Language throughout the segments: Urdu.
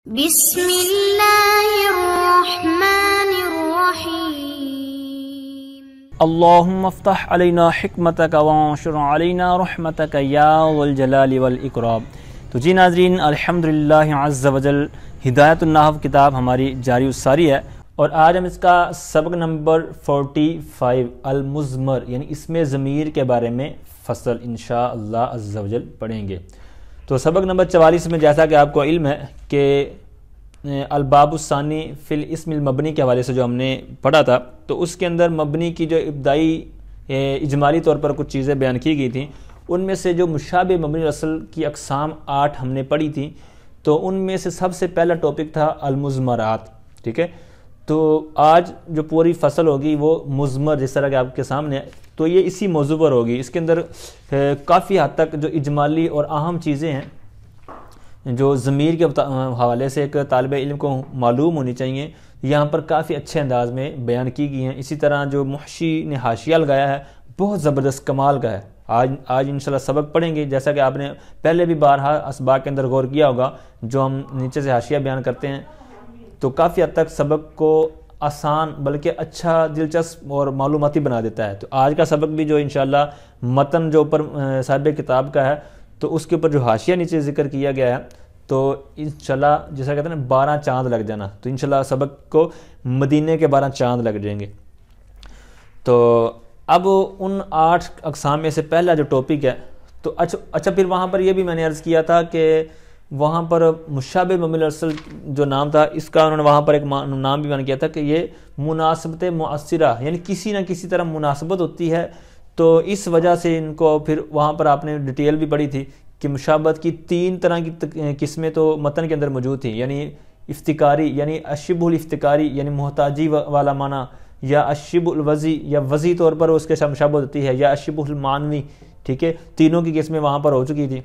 بسم اللہ الرحمن الرحیم اللہم افتح علینا حکمتک وانشر علینا رحمتک یا ذو الجلال والاکرام۔ تو جی ناظرین، الحمدللہ عز وجل ہدایت النحو کتاب ہماری جاری الساری ہے، اور آج ہم اس کا سبق نمبر 45 المضمر یعنی اسم ضمیر کے بارے میں فصل انشاءاللہ عز وجل پڑھیں گے۔ تو سبق نمبر 44 میں جیسا کہ آپ کو علم ہے کہ الباب الثانی فی الاسم المبنی کے حوالے سے جو ہم نے پڑھا تھا، تو اس کے اندر مبنی کی جو ابتدائی اجمالی طور پر کچھ چیزیں بیان کی گئی تھیں، ان میں سے جو مشابہ مبنی الاصل کی اقسام 8 ہم نے پڑھی تھیں، تو ان میں سے سب سے پہلا ٹاپک تھا المضمرات، ٹھیک ہے۔ تو آج جو پوری فصل ہوگی وہ مضمر جس طرح کہ آپ کے سامنے ہے، تو یہ اسی موضوع پر ہوگی۔ اس کے اندر کافی حد تک جو اجمالی اور اہم چیزیں ہیں جو ضمیر کے حوالے سے ایک طالب علم کو معلوم ہونی چاہیے، یہاں پر کافی اچھے انداز میں بیان کی گئی ہیں۔ اسی طرح جو محشی نے حاشیہ لگایا ہے بہت زبردست کمال کا ہے۔ آج انشاءاللہ سبق پڑھیں گے، جیسا کہ آپ نے پہلے بھی بارہا اسباق کے اندر غور کیا ہوگا، جو ہم نیچے سے حاشیہ بیان کرتے ہیں تو کافی حد تک سبق کو آسان بلکہ اچھا، دلچسپ اور معلوماتی بنا دیتا ہے۔ تو آج کا سبق بھی جو انشاءاللہ متن جو اوپر صاحب کتاب کا ہے، تو اس کے اوپر جو حاشیہ نیچے ذکر کیا گیا ہے، تو انشاءاللہ جیسا کہتے ہیں نا 12 چاند لگ جانا، تو انشاءاللہ سبق کو مدینے کے 12 چاند لگ جائیں گے۔ تو اب ان 8 اقسام میں سے پہلا جو ٹاپک ہے، تو اچھا پھر وہاں پر یہ بھی میں نے عرض کیا تھا کہ وہاں پر مشابہ مبنی الاصل جو نام تھا، اس کا انہوں نے وہاں پر ایک نام بھی بیان کیا تھا کہ یہ مناسبت مؤثرہ، یعنی کسی نہ کسی طرح مناسبت ہوتی ہے۔ تو اس وجہ سے ان کو پھر وہاں پر آپ نے ڈیٹیل بھی پڑھی تھی کہ مشابہت کی 3 طرح کی قسمیں تو متن کے اندر موجود تھیں، یعنی افتقاری یعنی اشبہ الافتقاری یعنی محتاجی والا معنی، یا اشبہ الوضعی یا وضعی طور پر اس کے ساتھ مشابہت ہوتی ہے، یا اشبہ المعنوی، ٹھیک ہے۔ تینوں کی قسمیں وہاں پر ہو چکی تھی،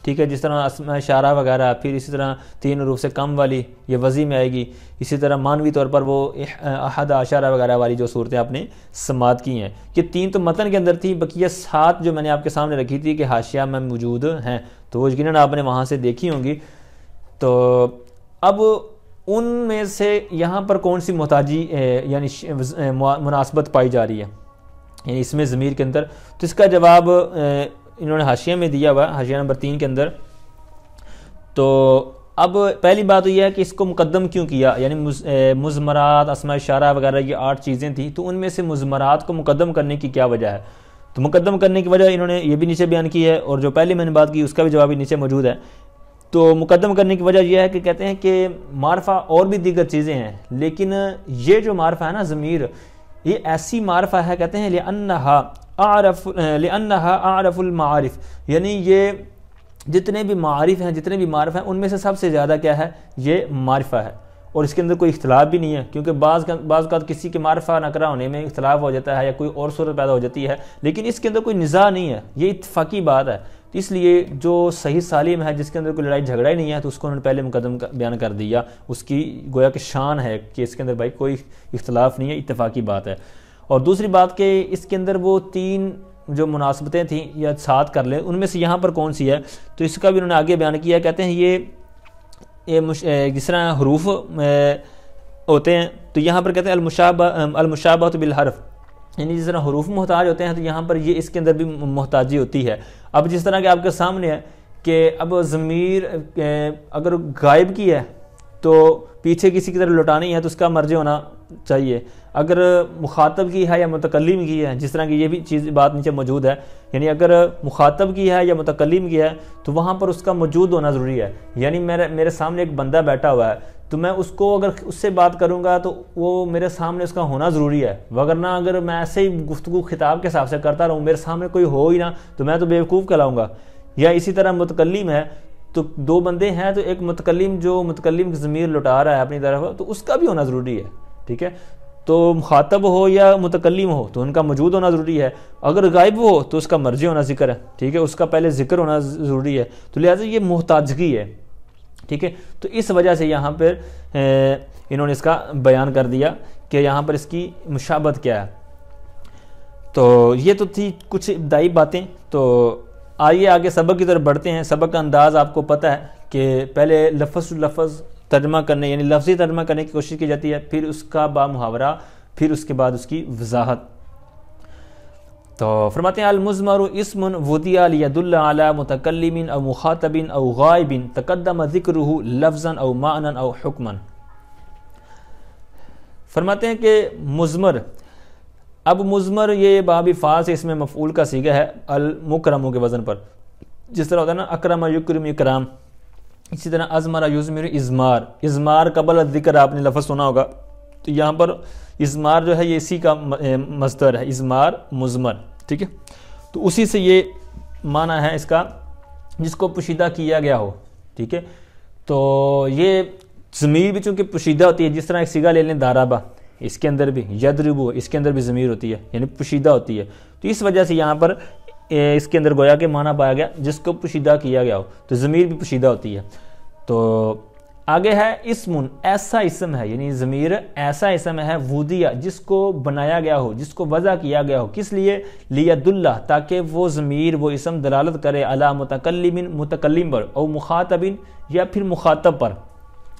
ٹھیک ہے۔ جس طرح اسماء اشارہ وغیرہ، پھر اسی طرح 3 حروف سے کم والی یہ وضعی میں آئے گی، اسی طرح معنوی طور پر وہ احد اشارہ وغیرہ والی جو صورتیں آپ نے سماعت کی ہیں، یہ 3 تو متن کے اندر تھی، بقیہ 7 جو میں نے آپ کے سامنے رکھی تھی کہ حاشیہ میں موجود ہیں، تو وہ یقیناً آپ نے وہاں سے دیکھی ہوں گی۔ تو اب ان میں سے یہاں پر کون سی محتاجی یعنی مناسبت پائی جا رہی ہے یعنی اس میں ضمیر کے اندر، تو اس کا جواب انہوں نے حاشیہ میں دیا ہوا، حاشیہ نمبر 3 کے اندر۔ تو اب پہلی بات یہ ہے کہ اس کو مقدم کیوں کیا، یعنی مضمرات، اسماء اشارہ وغیرہ یہ 8 چیزیں تھیں، تو ان میں سے مضمرات کو مقدم کرنے کی کیا وجہ ہے؟ تو مقدم کرنے کی وجہ انہوں نے یہ بھی نیچے بیان کی ہے، اور جو پہلے میں نے بات کی اس کا بھی جواب نیچے موجود ہے۔ تو مقدم کرنے کی وجہ یہ ہے کہ کہتے ہیں کہ معرفہ اور بھی دیگر چیزیں ہیں، لیکن یہ جو معرفہ ہے نا ضمیر، یہ ایسی معرفہ ہے، کہتے ہیں لأنہا اعرف المعارف، یعنی یہ جتنے بھی معارف ہیں، جتنے بھی معرفہ ہیں، ان میں سے سب سے زیادہ کیا ہے، یہ معرفہ ہے، اور اس کے اندر کوئی اختلاف بھی نہیں ہے، کیونکہ بعض اوقات کسی کے معرفہ نکرہ ہونے میں اختلاف ہو جاتا ہے یا کوئی اور صورت پیدا ہو جاتی ہے، لیکن اس کے اندر کوئی نزاع نہیں ہے، یہ اتفاقی بات ہے۔ اس لیے جو صحیح سالم ہے، جس کے اندر کوئی لڑائی جھگڑا ہی نہیں ہے، تو اس کو انہوں نے پہلے مقدم بیان کر دیا، اس کی گویا کہ شان ہے کہ اس کے اندر بھائی کوئی اختلاف نہیں ہے، اتفاقی بات ہے۔ اور دوسری بات کہ اس کے اندر وہ 3 جو مناسبتیں تھیں یا 7 کر لیں، ان میں سے یہاں پر کون سی ہے، تو اس کا بھی انہوں نے آگے بیان کیا، کہتے ہیں یہ جس طرح حروف ہوتے ہیں، تو یہاں پر کہتے ہیں المشابہۃ بالحرف، یعنی جس طرح حروف محتاج ہوتے ہیں، تو یہاں پر یہ اس کے اندر بھی محتاجی ہوتی ہے۔ اب جس طرح کہ آپ کے سامنے ہے کہ اب ضمیر اگر غائب کی ہے تو پیچھے کسی کی طرف لوٹانی ہے تو اس کا مرجع ہونا چاہیے، اگر مخاطب کی ہے یا متکلم کی ہے، جس طرح کی یہ بھی چیز بات نیچے موجود ہے، یعنی اگر مخاطب کی ہے یا متکلم کی ہے تو وہاں پر اس کا موجود ہونا ضروری ہے، یعنی میرے سامنے ایک بندہ بیٹھا ہوا ہے، تو میں اس کو اگر اس سے بات کروں گا تو وہ میرے سامنے اس کا ہونا ضروری ہے، وگرنہ اگر میں ایسے ہی گفتگو خطاب کے حساب سے کرتا رہوں، میرے سامنے کوئی ہو ہی نہ، تو میں تو بیوقوف کہلاؤں گا۔ یا اسی طرح متکلم ہے، تو 2 بندے ہیں، تو ایک متکلم جو متکلم کی ضمیر لٹا رہا ہے اپنی طرف، تو اس کا بھی ہونا ضروری ہے، ٹھیک ہے۔ تو مخاطب ہو یا متکلم ہو تو ان کا موجود ہونا ضروری ہے، اگر غائب ہو تو اس کا مرجع ہونا ذکر ہے، ٹھیک ہے، اس کا پہلے ذکر ہونا ضروری ہے، تو لہٰذا یہ محتاجگی ہے، ٹھیک ہے۔ تو اس وجہ سے یہاں پر انہوں نے اس کا بیان کر دیا کہ یہاں پر اس کی مشابہت کیا ہے۔ تو یہ تو تھی کچھ ابتدائی باتیں، تو آئیے آگے سبق کی طرف بڑھتے ہیں۔ سبق کا انداز آپ کو پتہ ہے کہ پہلے لفظ ترجمہ کرنے یعنی لفظی ترجمہ کرنے کی کوشش کی جاتی ہے، پھر اس کا با محاورہ، پھر اس کے بعد اس کی وضاحت۔ تو فرماتے ہیں المزمر اسم وضع لیدل علی متکلم او مخاطب او غائب تقدم ذکرہ لفظا او معنی او حکما۔ فرماتے ہیں کہ مزمر، اب مزمر یہ باب فاعل سے اس میں مفعول کا صیغہ ہے المکرم کے وزن پر، جس طرح ہوتا ہے نا اکرم یکرم اکرام، اسی طرح ازمر یزمر ازمار، ازمار قبل الذکر آپ نے لفظ سنا ہوگا، تو یہاں پر ازمار جو ہے یہ اسی کا مصدر ہے، ازمار مزمر، ٹھیک ہے، تو اسی سے یہ معنی ہے اس کا جس کو پوشیدہ کیا گیا ہو، ٹھیک ہے۔ تو یہ ضمیر بھی چونکہ پوشیدہ ہوتی ہے، جس طرح ایک صیغہ لے لیں دارابہ، اس کے اندر بھی یضربو، اس کے اندر بھی ضمیر ہوتی ہے یعنی پوشیدہ ہوتی ہے، تو اس وجہ سے یہاں پر اس کے اندر گویا کہ معنی پایا گیا جس کو پوشیدہ کیا گیا ہو، تو ضمیر بھی پوشیدہ ہوتی ہے۔ تو آگے ہے اسم، ایسا اسم ہے، یعنی ضمیر ایسا اسم ہے وضع جس کو بنایا گیا ہو، جس کو وضع کیا گیا ہو، کس لیے؟ لیدل، تاکہ وہ ضمیر وہ اسم دلالت کرے علی متکلم، متکلم پر، او مخاطب یا پھر مخاطب پر۔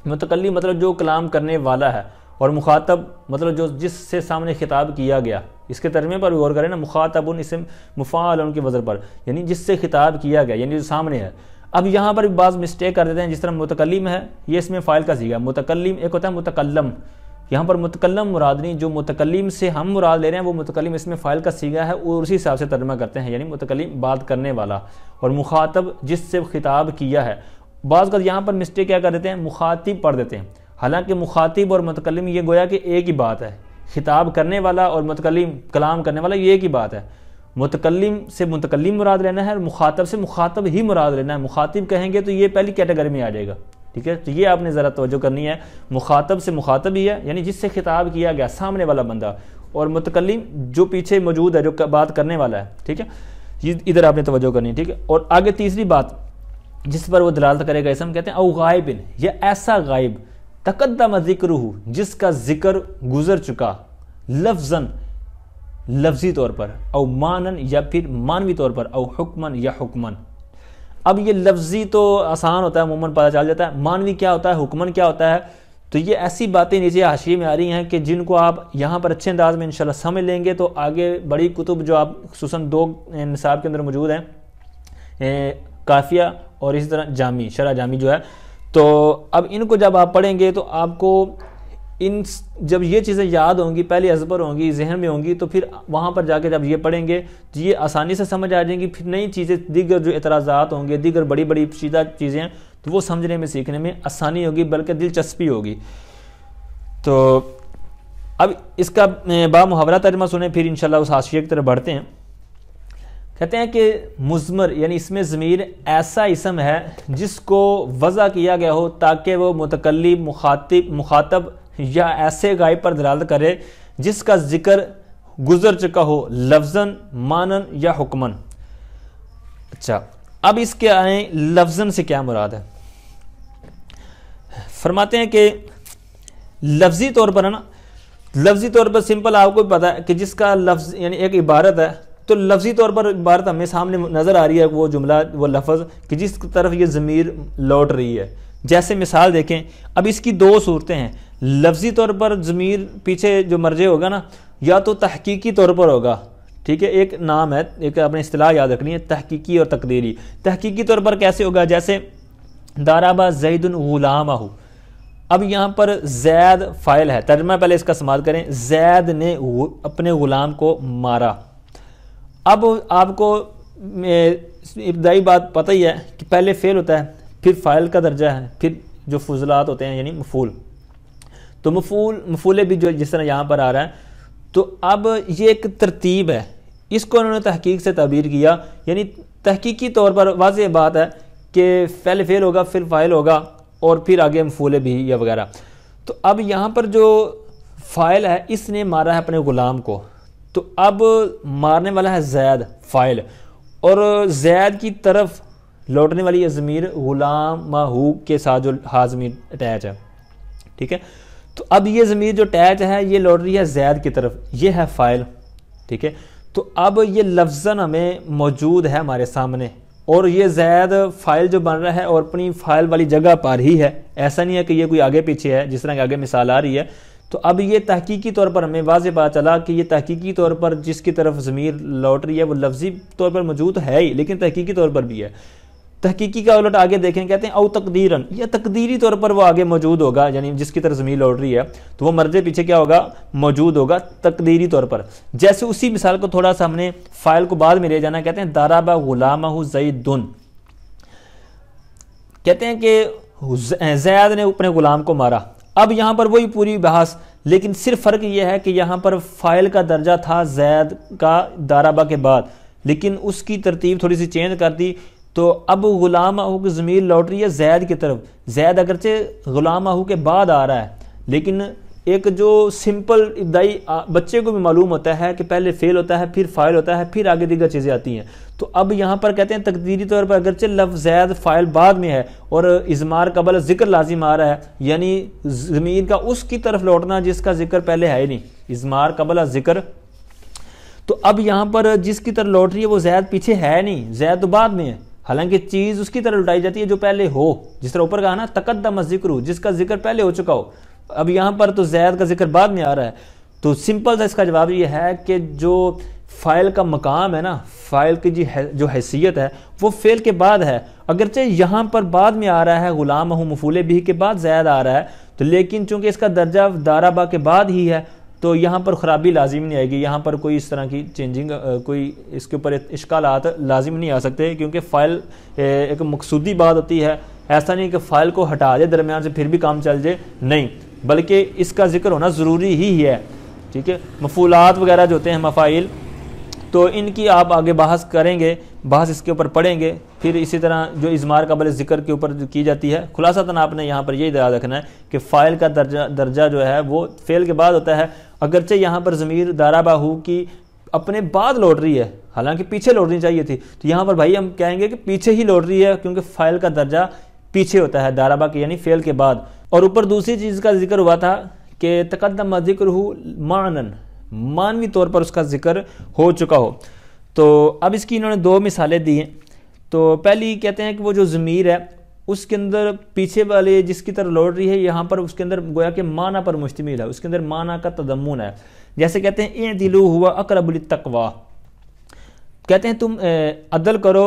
متکلم مطلب جو کلام کرنے والا ہے، اور مخاطب مطلب جو جس سے سامنے خطاب کیا گیا، اس کے ترجمے پر بھی غور کریں نا، مخاطب اسم مفعول کے وزن پر، یعنی جس سے خطاب کیا گیا، یعنی جو سامنے ہے۔ اب یہاں پر بعض مسٹیک کر دیتے ہیں، جس طرح متکلم ہے یہ اس میں فاعل کا صیغہ، متکلم ایک ہوتا ہے متکلم، یہاں پر متکلم مراد نہیں، جو متکلم سے ہم مراد لے رہے ہیں وہ متکلم اس میں فاعل کا صیغہ ہے، اور اسی حساب سے ترجمہ کرتے ہیں، یعنی متکلم بات کرنے والا، اور مخاطب جس سے خطاب کیا ہے۔ بعض کا یہاں پر مسٹیک کیا کر دیتے ہیں، مخاطب پڑھ دیتے ہیں، حالانکہ مخاطب اور متکلم یہ گویا کہ ایک ہی بات ہے، خطاب کرنے والا اور متکلم کلام کرنے والا یہ ایک ہی بات ہے۔ متکلم سے متکلم مراد لینا ہے، اور مخاطب سے مخاطب ہی مراد لینا ہے۔ مخاطب کہیں گے تو یہ پہلی کیٹیگری میں آ جائے گا، ٹھیک ہے، تو یہ آپ نے ذرا توجہ کرنی ہے، مخاطب سے مخاطب ہی ہے یعنی جس سے خطاب کیا گیا سامنے والا بندہ، اور متکلم جو پیچھے موجود ہے جو بات کرنے والا ہے، ٹھیک ہے، یہ ادھر آپ نے توجہ کرنی ہے، ٹھیک ہے۔ اور آگے تیسری بات جس پر وہ دلالت کرے گا اسم، کہتے ہیں او غائب، یہ ایسا غائب تقدم ذکرہ جس کا ذکر گزر چکا، لفظاً لفظی طور پر، او مانن یا پھر مانوی طور پر، او حکمن یا حکمن۔ اب یہ لفظی تو آسان ہوتا ہے، عموماً پتہ چل جاتا ہے، مانوی کیا ہوتا ہے، حکمن کیا ہوتا ہے، تو یہ ایسی باتیں نیچے حاشیے میں آ رہی ہیں کہ جن کو آپ یہاں پر اچھے انداز میں انشاءاللہ سمجھ لیں گے تو آگے بڑی کتب جو آپ خصوصاً 2 نصاب کے اندر موجود ہیں، کافیہ اور اسی طرح جامی، شرح جامی جو ہے، تو اب ان کو جب آپ پڑھیں گے تو آپ کو جب یہ چیزیں یاد ہوں گی، پہلے ازبر ہوں گی، ذہن میں ہوں گی، تو پھر وہاں پر جا کے جب یہ پڑھیں گے تو یہ آسانی سے سمجھ آ جائیں گی، پھر نئی چیزیں دیگر جو اعتراضات ہوں گے، دیگر بڑی بڑی پیچیدہ چیزیں ہیں تو وہ سمجھنے میں سیکھنے میں آسانی ہوگی، بلکہ دلچسپی ہوگی۔ تو اب اس کا با محاورہ ترجمہ سنیں، پھر انشاءاللہ اس حاشیے کی طرف بڑھتے ہیں۔ کہتے ہیں کہ مزمر یعنی اس میں ضمیر ایسا اسم ہے جس کو وضع کیا گیا ہو تاکہ وہ متکلم، مخاطب یا ایسے غائب پر دلالت کرے جس کا ذکر گزر چکا ہو، لفظاً، مانن یا حکمن۔ اچھا، اب اس کے آئیں لفظاً سے کیا مراد ہے؟ فرماتے ہیں کہ لفظی طور پر ہے نا، لفظی طور پر سمپل آپ کو پتا ہے کہ جس کا لفظ یعنی ایک عبارت ہے، تو لفظی طور پر عبارت ہمیں سامنے نظر آ رہی ہے، وہ جملہ، وہ لفظ کہ جس طرف یہ ضمیر لوٹ رہی ہے۔ جیسے مثال دیکھیں، اب اس کی 2 صورتیں ہیں، لفظی طور پر ضمیر پیچھے جو مرجع ہوگا نا، یا تو تحقیقی طور پر ہوگا، ٹھیک ہے، ایک نام ہے، ایک اپنے اصطلاح یاد رکھنی ہے، تحقیقی اور تقدیری۔ تحقیقی طور پر کیسے ہوگا؟ جیسے ضرب زید غلامہ، اب یہاں پر زید فاعل ہے، ترجمہ پہلے اس کا سماعت کریں، زید نے اپنے غلام کو مارا۔ اب آپ کو ابتدائی بات پتہ ہی ہے کہ پہلے فعل ہوتا ہے، پھر فاعل کا درجہ ہے، پھر جو فضلات ہوتے ہیں یعنی مفعول، تو مفعول بھی جو جس طرح یہاں پر آ رہا ہے، تو اب یہ ایک ترتیب ہے، اس کو انہوں نے تحقیق سے تعبیر کیا، یعنی تحقیقی طور پر واضح بات ہے کہ پہلے فعل ہوگا، پھر فاعل ہوگا، اور پھر آگے مفعول بھی یا وغیرہ۔ تو اب یہاں پر جو فاعل ہے، اس نے مارا ہے اپنے غلام کو، تو اب مارنے والا ہے زید فاعل، اور زید کی طرف لوٹنے والی یہ ضمیر غلامہ کے ساتھ جو ہا ضمیر اٹیچ ہے، ٹھیک ہے، تو اب یہ ضمیر جو اٹیچ ہے یہ لوٹ رہی ہے زید کی طرف، یہ ہے فاعل، ٹھیک ہے، تو اب یہ لفظاً ہمیں موجود ہے ہمارے سامنے، اور یہ زید فائل جو بن رہا ہے اور اپنی فائل والی جگہ پر ہی ہے، ایسا نہیں ہے کہ یہ کوئی آگے پیچھے ہے جس طرح کہ آگے مثال آ رہی ہے. تو اب یہ تحقیقی طور پر ہمیں واضح پتہ چلا کہ یہ تحقیقی طور پر جس کی طرف ضمیر لوٹ رہی ہے وہ لفظی طور پر موجود ہے ہی، لیکن تحقیقی طور پر بھی ہے. تحقیقی کا الٹ آگے دیکھیں، کہتے ہیں او تقدیرن، یہ تقدیری طور پر وہ آگے موجود ہوگا، یعنی جس کی طرف ضمیر لوٹ رہی ہے تو وہ مرجع پیچھے کیا ہوگا، موجود ہوگا تقدیری طور پر. جیسے اسی مثال کو تھوڑا سا ہم نے فائل کو بعد میں لے جانا، کہتے ہیں ضرب غلامہ زید، کہتے ہیں کہ زید نے اپنے غلام کو مارا. اب یہاں پر وہی پوری بحث، لیکن صرف فرق یہ ہے کہ یہاں پر فائل کا درجہ تھا زید کا ضربہ کے بعد، لیکن اس کی ترتیب تھوڑی سی چینج کر دی. تو اب غلامہ کی ضمیر لوٹ رہی ہے زید کی طرف. زید اگرچہ غلامہ کے بعد آ رہا ہے، لیکن ایک جو سمپل ابتدائی بچے کو بھی معلوم ہوتا ہے کہ پہلے فعل ہوتا ہے، پھر فاعل ہوتا ہے، پھر آگے دیگر چیزیں آتی ہیں. تو اب یہاں پر کہتے ہیں تقدیری طور پر اگرچہ لفظ زید فاعل بعد میں ہے اور اضمار قبل ذکر لازم آ رہا ہے، یعنی ضمیر کا اس کی طرف لوٹنا جس کا ذکر پہلے ہے ہی نہیں، اضمار قبل ذکر. تو اب یہاں پر جس کی طرف لوٹ رہی ہے وہ زید پیچھے ہے نہیں، زید تو بعد میں ہے، حالانکہ چیز اس کی طرف لٹائی جاتی ہے جو پہلے ہو، جس طرح اوپر کہا نا تقدم ذکر، جس کا ذکر پہلے ہو چکا ہو. اب یہاں پر تو زید کا ذکر بعد میں آ رہا ہے. تو سمپل سا اس کا جواب یہ ہے کہ جو فاعل کا مقام ہے نا، فاعل کی جو حیثیت ہے وہ فعل کے بعد ہے. اگرچہ یہاں پر بعد میں آ رہا ہے غلامہ مفعول بھی کے بعد زید آ رہا ہے، تو لیکن چونکہ اس کا درجہ ضربہ کے بعد ہی ہے تو یہاں پر خرابی لازم نہیں آئے گی. یہاں پر کوئی اس طرح کی چینجنگ، کوئی اس کے اوپر اشکالات لازم نہیں آ سکتے، کیونکہ فاعل ایک مقصودی بات ہوتی ہے. ایسا نہیں کہ فاعل کو ہٹا دے درمیان سے پھر بھی کام چل جائے، نہیں، بلکہ اس کا ذکر ہونا ضروری ہی ہے. ٹھیک ہے، مفعولات وغیرہ جو ہوتے ہیں مفاعل، تو ان کی آپ آگے بحث کریں گے، بحث اس کے اوپر پڑھیں گے. پھر اسی طرح جو اضمار قبل ذکر کے اوپر جو کی جاتی ہے، خلاصتاً آپ نے یہاں پر یہی یاد رکھنا ہے کہ فاعل کا درجہ جو ہے وہ فعل کے بعد ہوتا ہے. اگرچہ یہاں پر ضمیر ضربہ کی اپنے بعد لوٹ رہی ہے، حالانکہ پیچھے لوٹنی چاہیے تھی، تو یہاں پر بھائی ہم کہیں گے کہ پیچھے ہی لوٹ رہی ہے، کیونکہ فاعل کا درجہ پیچھے ہوتا ہے ضربہ کے، یعنی فعل کے بعد. اور اوپر دوسری چیز کا ذکر ہوا تھا کہ تقدم ذکر معنن، معنوی طور پر اس کا ذکر ہو چکا ہو. تو اب اس کی انہوں نے دو مثالیں دی ہیں. تو پہلی کہتے ہیں کہ وہ جو ضمیر ہے اس کے اندر پیچھے والے جس کی طرف لوٹ رہی ہے، یہاں پر اس کے اندر گویا کہ معنی پر مشتمل ہے، اس کے اندر معنی کا تضمن ہے. جیسے کہتے ہیں اعدلوا هو اقرب للتقوی، کہتے ہیں تم عدل کرو،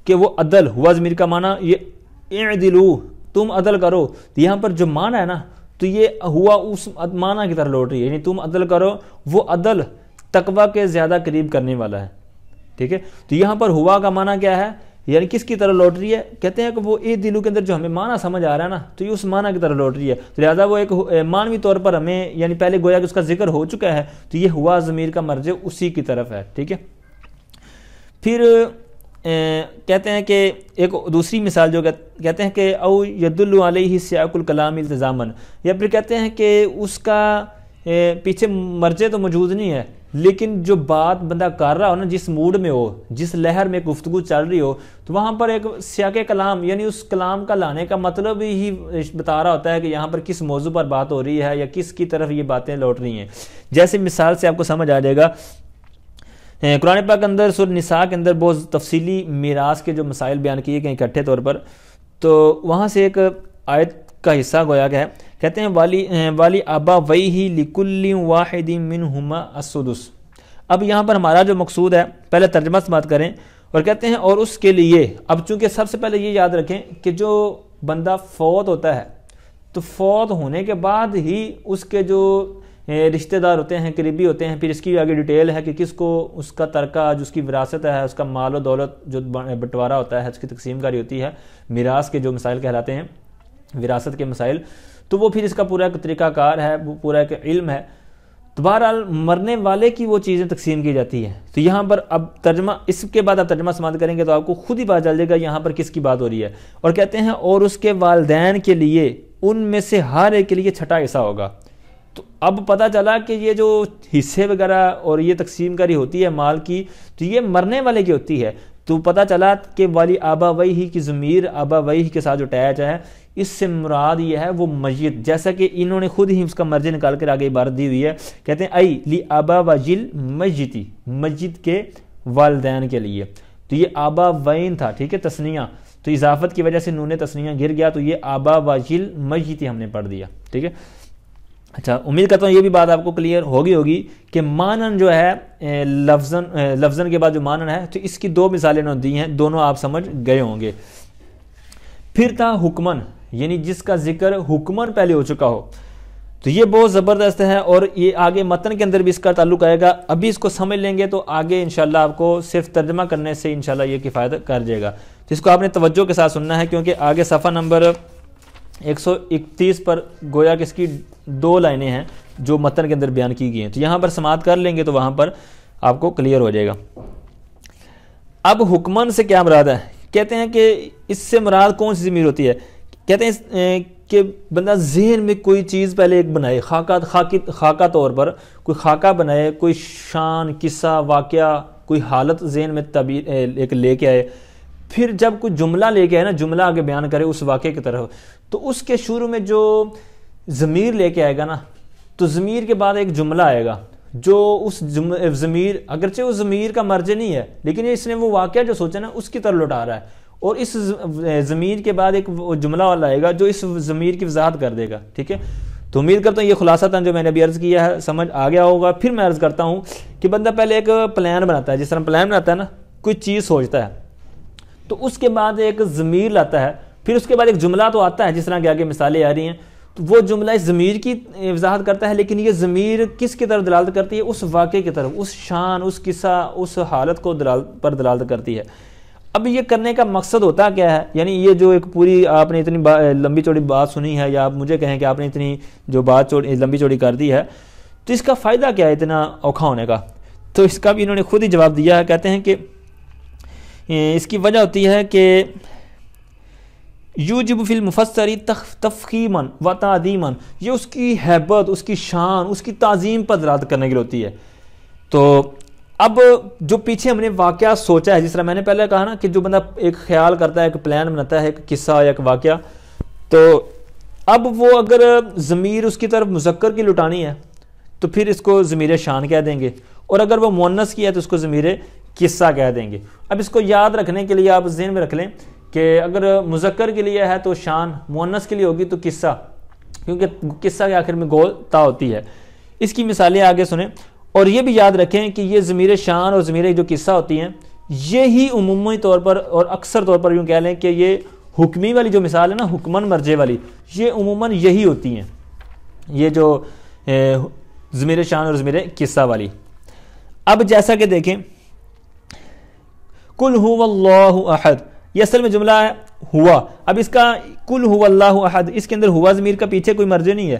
کہ وہ عدل ہوا ضمیر کا معنی یہ اعدلوا، تم عدل کرو. تو یہاں پر جو معنی ہے نا، تو یہ ہوا اس معنی کی طرف لوٹ رہی ہے، یعنی تم عدل کرو، وہ عدل تقوی کے زیادہ قریب کرنے والا ہے. ٹھیک ہے، تو یہاں پر ہوا کا معنی کیا ہے، یعنی کس کی طرف لوٹ رہی ہے؟ کہتے ہیں کہ وہ دلوں کے اندر جو ہمیں معنی سمجھ آ رہا ہے نا، تو یہ اس معنی کی طرف لوٹ رہی ہے. تو لہٰذا وہ ایک معنوی طور پر ہمیں، یعنی پہلے گویا کہ اس کا ذکر ہو چکا ہے، تو یہ ہوا ضمیر کا مرجع اسی کی طرف ہے. ٹھیک ہے، پھر کہتے ہیں کہ ایک دوسری مثال جو کہتے ہیں کہ او یدل علیہ سیاق الکلام التزامن، یا پھر کہتے ہیں کہ اس کا پیچھے مرجع تو موجود نہیں ہے، لیکن جو بات بندہ کر رہا ہو نا، جس موڈ میں ہو، جس لہر میں گفتگو چل رہی ہو، تو وہاں پر ایک سیاق کلام، یعنی اس کلام کا لانے کا مطلب ہی بتا رہا ہوتا ہے کہ یہاں پر کس موضوع پر بات ہو رہی ہے یا کس کی طرف یہ باتیں لوٹ رہی ہیں. جیسے مثال سے آپ کو سمجھ آ جائے گا، قرآن پاک کے اندر سورہ نساء کے اندر بہت تفصیلی میراث کے جو مسائل بیان کیے گئے اکٹھے طور پر، تو وہاں سے ایک آیت کا حصہ گویا کہ ہے، کہتے ہیں والی ابویہ لکل واحد منہما السدس. اب یہاں پر ہمارا جو مقصود ہے، پہلے ترجمہ سے بات کریں، اور کہتے ہیں اور اس کے لیے، اب چونکہ سب سے پہلے یہ یاد رکھیں کہ جو بندہ فوت ہوتا ہے تو فوت ہونے کے بعد ہی اس کے جو رشتہ دار ہوتے ہیں، قریبی ہوتے ہیں، پھر اس کی آگے ڈیٹیل ہے کہ کس کو اس کا ترکہ، جو اس کی وراثت ہے، اس کا مال و دولت جو بٹوارا ہوتا ہے، اس کی تقسیم کاری ہوتی ہے، میراث کے جو مسائل کہلاتے ہیں، وراثت کے مسائل، تو وہ پھر اس کا پورا ایک طریقہ کار ہے، وہ پورا ایک علم ہے. تو بہرحال مرنے والے کی وہ چیزیں تقسیم کی جاتی ہیں. تو یہاں پر اب ترجمہ، اس کے بعد آپ ترجمہ سماعت کریں گے تو آپ کو خود ہی پتہ چل جائے گا یہاں پر کس کی بات ہو رہی ہے. اور کہتے ہیں اور اس کے والدین کے لیے ان میں سے ہر ایک کے لیے چھٹا حصہ ہوگا. تو اب پتہ چلا کہ یہ جو حصے وغیرہ اور یہ تقسیم کاری ہوتی ہے مال کی، تو یہ مرنے والے کی ہوتی ہے. تو پتہ چلا کہ والی آباویہ کی ضمیر آباویہ کے ساتھ جو اٹیچ ہے، اس سے مراد یہ ہے وہ میت، جیسا کہ انہوں نے خود ہی اس کا مرجع نکال کر آگے عبارت دی ہوئی ہے. کہتے ہیں ای لی آباویل میتی، میت کے والدین کے لیے. تو یہ آبا وین تھا، ٹھیک ہے، تثنیہ، تو اضافت کی وجہ سے نون تثنیہ گر گیا، تو یہ آبا واجل میتی ہم نے پڑھ دیا، ٹھیک ہے۔ اچھا، امید کرتا ہوں یہ بھی بات آپ کو کلیئر ہوگی کہ مانن جو ہے لفظن کے بعد جو مانن ہے، تو اس کی دو مثالیں انہوں نے دی ہیں، دونوں آپ سمجھ گئے ہوں گے۔ پھر تھا حکمن، یعنی جس کا ذکر حکمن پہلے ہو چکا ہو، تو یہ بہت زبردست ہے، اور یہ آگے متن کے اندر بھی اس کا تعلق آئے گا، ابھی اس کو سمجھ لیں گے تو آگے انشاءاللہ آپ کو صرف ترجمہ کرنے سے انشاءاللہ یہ کفایت کر جائے گا، تو اس کو آپ نے توجہ کے ساتھ سننا ہے، کیونکہ آگے صفحہ نمبر 131 پر گویا کہ اس کی 2 لائنیں ہیں جو متن کے اندر بیان کی گئی ہیں، تو یہاں پر سماعت کر لیں گے تو وہاں پر آپ کو کلیئر ہو جائے گا۔ اب حکمن سے کیا مراد ہے؟ کہتے ہیں کہ اس سے مراد کون سی ضمیر ہوتی ہے؟ کہتے ہیں کہ بندہ ذہن میں کوئی چیز پہلے ایک بنائے، خاکہ طور پر کوئی خاکہ بنائے، کوئی شان، قصہ، واقعہ، کوئی حالت ذہن میں ایک لے کے آئے، پھر جب کوئی جملہ لے کے آئے نا، جملہ آگے بیان کرے اس واقعے کی طرف، تو اس کے شروع میں جو ضمیر لے کے آئے گا نا، تو ضمیر کے بعد ایک جملہ آئے گا جو اس ضمیر، اگرچہ وہ ضمیر کا مرجع نہیں ہے، لیکن اس نے وہ واقعہ جو سوچا نا اس کی طرف لوٹا رہا ہے، اور اس ضمیر کے بعد ایک جملہ والا آئے گا جو اس ضمیر کی وضاحت کر دے گا، ٹھیک ہے۔ تو امید کرتا ہوں یہ خلاصتاً جو میں نے ابھی عرض کیا ہے سمجھ آ گیا ہوگا۔ پھر میں عرض کرتا ہوں کہ بندہ پہلے ایک پلان بناتا ہے، جس طرح پلان بناتا ہے نا، کوئی چیز سوچتا ہے، تو اس کے بعد ایک ضمیر لاتا ہے، پھر اس کے بعد ایک جملہ تو آتا ہے، جس طرح کہ آگے مثالیں آ رہی ہیں، تو وہ جملہ اس ضمیر کی وضاحت کرتا ہے، لیکن یہ ضمیر کس کی طرف دلالت کرتی ہے؟ اس واقعے کی طرف، اس شان، اس قصہ، اس حالت کو پر دلالت کرتی ہے۔ اب یہ کرنے کا مقصد ہوتا کیا ہے؟ یعنی یہ جو ایک پوری آپ نے اتنی لمبی چوڑی بات سنی ہے، یا آپ مجھے کہیں کہ آپ نے اتنی جو بات لمبی چوڑی کر دی ہے، تو اس کا فائدہ کیا ہے اتنا اوکھا ہونے کا؟ تو اس کا بھی انہوں نے خود ہی جواب دیا ہے، کہتے ہیں کہ اس کی وجہ ہوتی ہے کہ یوجب فی المفسر تفخیما و تعظیما، یہ اس کی ہیبت، اس کی شان، اس کی تعظیم پر دلالت کرنے کے لیے ہوتی ہے۔ تو اب جو پیچھے ہم نے واقعہ سوچا ہے، جس طرح میں نے پہلے کہا نا کہ جو بندہ ایک خیال کرتا ہے، ایک پلان بناتا ہے، ایک قصہ یا ایک واقعہ، تو اب وہ اگر ضمیر اس کی طرف مذکر کی لٹانی ہے تو پھر اس کو ضمیر شان کہہ دیں گے، اور اگر وہ مؤنث کی ہے تو اس کو ضمیر قصہ کہہ دیں گے۔ اب اس کو یاد رکھنے کے لیے آپ ذہن میں رکھ لیں کہ اگر مذکر کے لیے ہے تو شان، مؤنث کے لیے ہوگی تو قصہ، کیونکہ قصہ کے آخر میں گول تا ہوتی ہے۔ اس کی مثالیں آگے سنیں، اور یہ بھی یاد رکھیں کہ یہ ضمیر شان اور ضمیر جو قصہ ہوتی ہیں، یہی عمومی طور پر اور اکثر طور پر یوں کہہ لیں کہ یہ حکمی والی جو مثال ہے نا، حکمن مرجع والی، یہ عموماً یہی ہوتی ہیں، یہ جو ضمیر شان اور ضمیر قصہ والی۔ اب جیسا کہ دیکھیں، قل هو اللہ احد، یہ اصل میں جملہ ہے ہوا، اب اس کا قل هو اللہ احد، اس کے اندر ہوا ضمیر کا پیچھے کوئی مرجع نہیں ہے،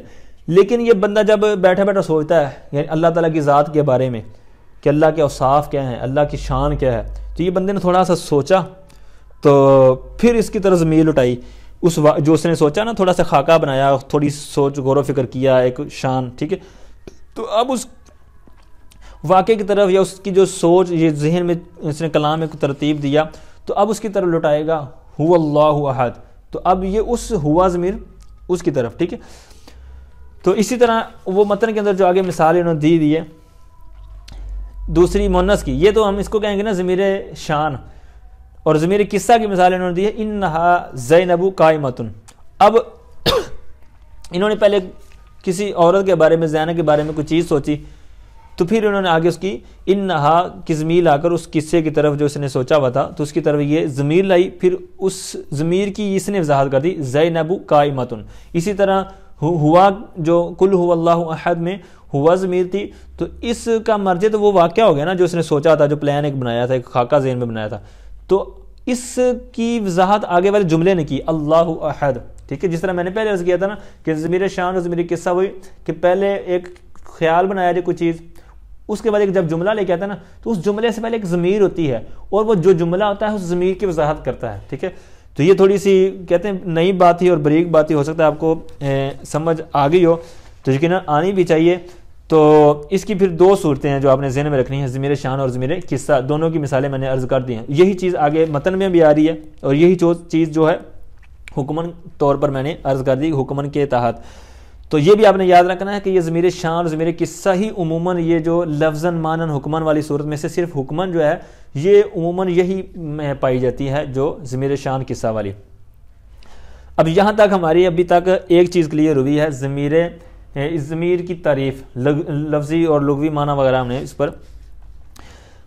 لیکن یہ بندہ جب بیٹھا بیٹھا سوچتا ہے یعنی اللہ تعالیٰ کی ذات کے بارے میں کہ اللہ کے اوصاف کیا ہیں، اللہ کی شان کیا ہے، تو یہ بندے نے تھوڑا سا سوچا تو پھر اس کی طرف ضمیر اٹھائی، اس جو اس نے سوچا نا، تھوڑا سا خاکہ بنایا، تھوڑی سوچ غور و فکر کیا، ایک شان، ٹھیک ہے، تو اب اس واقعے کی طرف یا اس کی جو سوچ، یہ ذہن میں اس نے کلام میں ترتیب دیا، تو اب اس کی طرف لٹائے گا هو اللہ احد، تو اب یہ اس ہوا ضمیر اس کی طرف، ٹھیک ہے۔ تو اسی طرح وہ متن کے اندر جو آگے مثال انہوں نے دی ہے دوسری مؤنث کی، یہ تو ہم اس کو کہیں گے نا ضمیر شان، اور ضمیر قصہ کی مثال انہوں نے دی ہے انہا زینب قائمۃ۔ اب انہوں نے پہلے کسی عورت کے بارے میں، زینب کے بارے میں کوئی چیز سوچی، تو پھر انہوں نے آگے اس کی انہا کی ضمیر لا کر اس قصے کی طرف جو اس نے سوچا ہوا تھا، تو اس کی طرف یہ ضمیر لائی، پھر اس ضمیر کی اس نے وضاحت کر دی زینب قائمۃ۔ اسی طرح ہوا جو قل هو اللہ احد میں ہوا ضمیر تھی، تو اس کا مرجع تو وہ واقعہ ہو گیا نا جو اس نے سوچا تھا، جو پلان ایک بنایا تھا، ایک خاکہ ذہن میں بنایا تھا، تو اس کی وضاحت آگے والے جملے نے کی اللہ احد، ٹھیک ہے۔ جس طرح میں نے پہلے عرض کیا تھا نا کہ ضمیر شان اور ضمیر قصہ ہوئی کہ پہلے ایک خیال بنایا جائے کوئی چیز، اس کے بعد ایک جب جملہ لے کے آتا ہے نا، تو اس جملے سے پہلے ایک ضمیر ہوتی ہے، اور وہ جو جملہ ہوتا ہے اس ضمیر کی وضاحت کرتا ہے، ٹھیک ہے۔ تو یہ تھوڑی سی کہتے ہیں نئی بات ہی اور بریک بات ہی، ہو سکتا ہے آپ کو سمجھ آ گئی ہو، تو یقیناً آنی بھی چاہیے۔ تو اس کی پھر 2 صورتیں ہیں جو آپ نے ذہن میں رکھنی ہیں، ضمیر شان اور ضمیر قصہ، دونوں کی مثالیں میں نے عرض کر دی ہیں، یہی چیز آگے متن میں بھی آ رہی ہے، اور یہی چیز جو ہے حکمن طور پر میں نے عرض کر دی، حکمن کے تحت۔ تو یہ بھی آپ نے یاد رکھنا ہے کہ یہ ضمیر شان اور ضمیر قصہ ہی عموماً یہ جو لفظاً مانن حکمن والی صورت میں سے صرف حکمن جو ہے یہ عموماً یہی پائی جاتی ہے جو ضمیر شان قصہ والی. اب یہاں تک ہماری ابھی تک ایک چیز کلیئر ہوئی ہے اس ضمیر کی تعریف لفظی اور لغوی معنی وغیرہ ہم نے اس پر.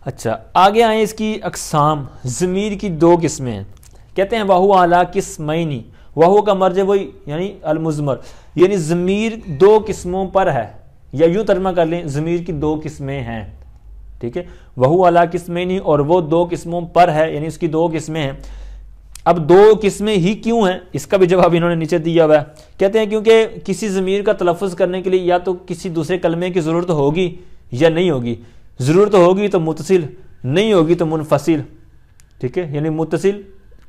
اچھا آگے آئیں اس کی اقسام. ضمیر کی دو قسمیں ہیں. کہتے ہیں وہو اعلیٰ قسمینی. وہو کا مرجع وہی یعنی المزمر، یعنی ضمیر دو قسموں پر ہے، یا یوں ترجمہ کر لیں ضمیر کی دو قسمیں ہیں. ٹھیک ہے، وہو اعلیٰ قسمینی، اور وہ دو قسموں پر ہے، یعنی اس کی دو قسمیں ہیں. اب دو قسمیں ہی کیوں ہیں اس کا بھی جواب انہوں نے نیچے دیا ہوا ہے. کہتے ہیں کیونکہ کسی ضمیر کا تلفظ کرنے کے لیے یا تو کسی دوسرے کلمے کی ضرورت ہوگی یا نہیں ہوگی. ضرورت ہوگی تو متصل، نہیں ہوگی تو منفصل. ٹھیک ہے، یعنی متصل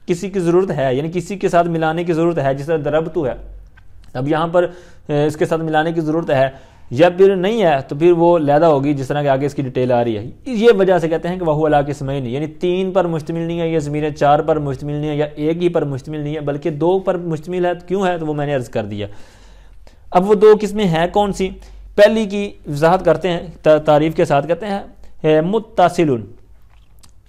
کسی کی ضرورت ہے، یعنی کسی کے ساتھ ملانے کی ضرورت ہے، جس طرح ضربت ہے. اب یہاں پر اس کے ساتھ ملانے کی ضرورت ہے، یا پھر نہیں ہے تو پھر وہ علیحدہ ہوگی، جس طرح کہ آگے اس کی ڈیٹیل آ رہی ہے. یہ وجہ سے کہتے ہیں کہ وہو اعلیٰ قسمین، یعنی تین پر مشتمل نہیں ہے یہ ضمیر، چار پر مشتمل نہیں ہے یا ایک ہی پر مشتمل نہیں ہے، بلکہ دو پر مشتمل ہے. کیوں ہے تو وہ میں نے عرض کر دیا. اب وہ دو قسمیں ہیں کون سی؟ پہلی کی وضاحت کرتے ہیں تعریف کے ساتھ. کہتے ہیں متصل،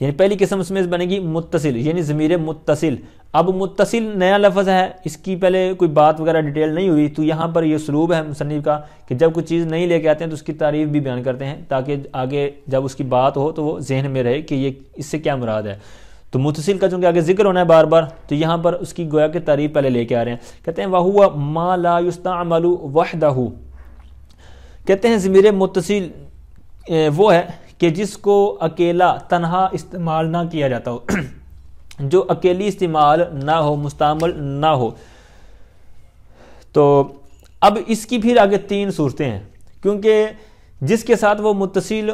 یعنی پہلی قسم اس میں بنے گی متصل، یعنی ضمیر متصل. اب متصل نیا لفظ ہے، اس کی پہلے کوئی بات وغیرہ ڈیٹیل نہیں ہوئی، تو یہاں پر یہ اسلوب ہے مصنف کا کہ جب کوئی چیز نہیں لے کے آتے ہیں تو اس کی تعریف بھی بیان کرتے ہیں، تاکہ آگے جب اس کی بات ہو تو وہ ذہن میں رہے کہ یہ اس سے کیا مراد ہے. تو متصل کا چونکہ آگے ذکر ہونا ہے بار بار، تو یہاں پر اس کی گویا کہ تعریف پہلے لے کے آ رہے ہیں. کہتے ہیں وَهُوَ مَا لَا يُسْتَعْمَلُ وَحْدَهُ. کہتے ہیں ضمیر متصل وہ ہے کہ جس کو اکیلا تنہا استعمال نہ کیا جاتا ہو، جو اکیلی استعمال نہ ہو، مستعمل نہ ہو. تو اب اس کی پھر آگے تین صورتیں ہیں، کیونکہ جس کے ساتھ وہ متصل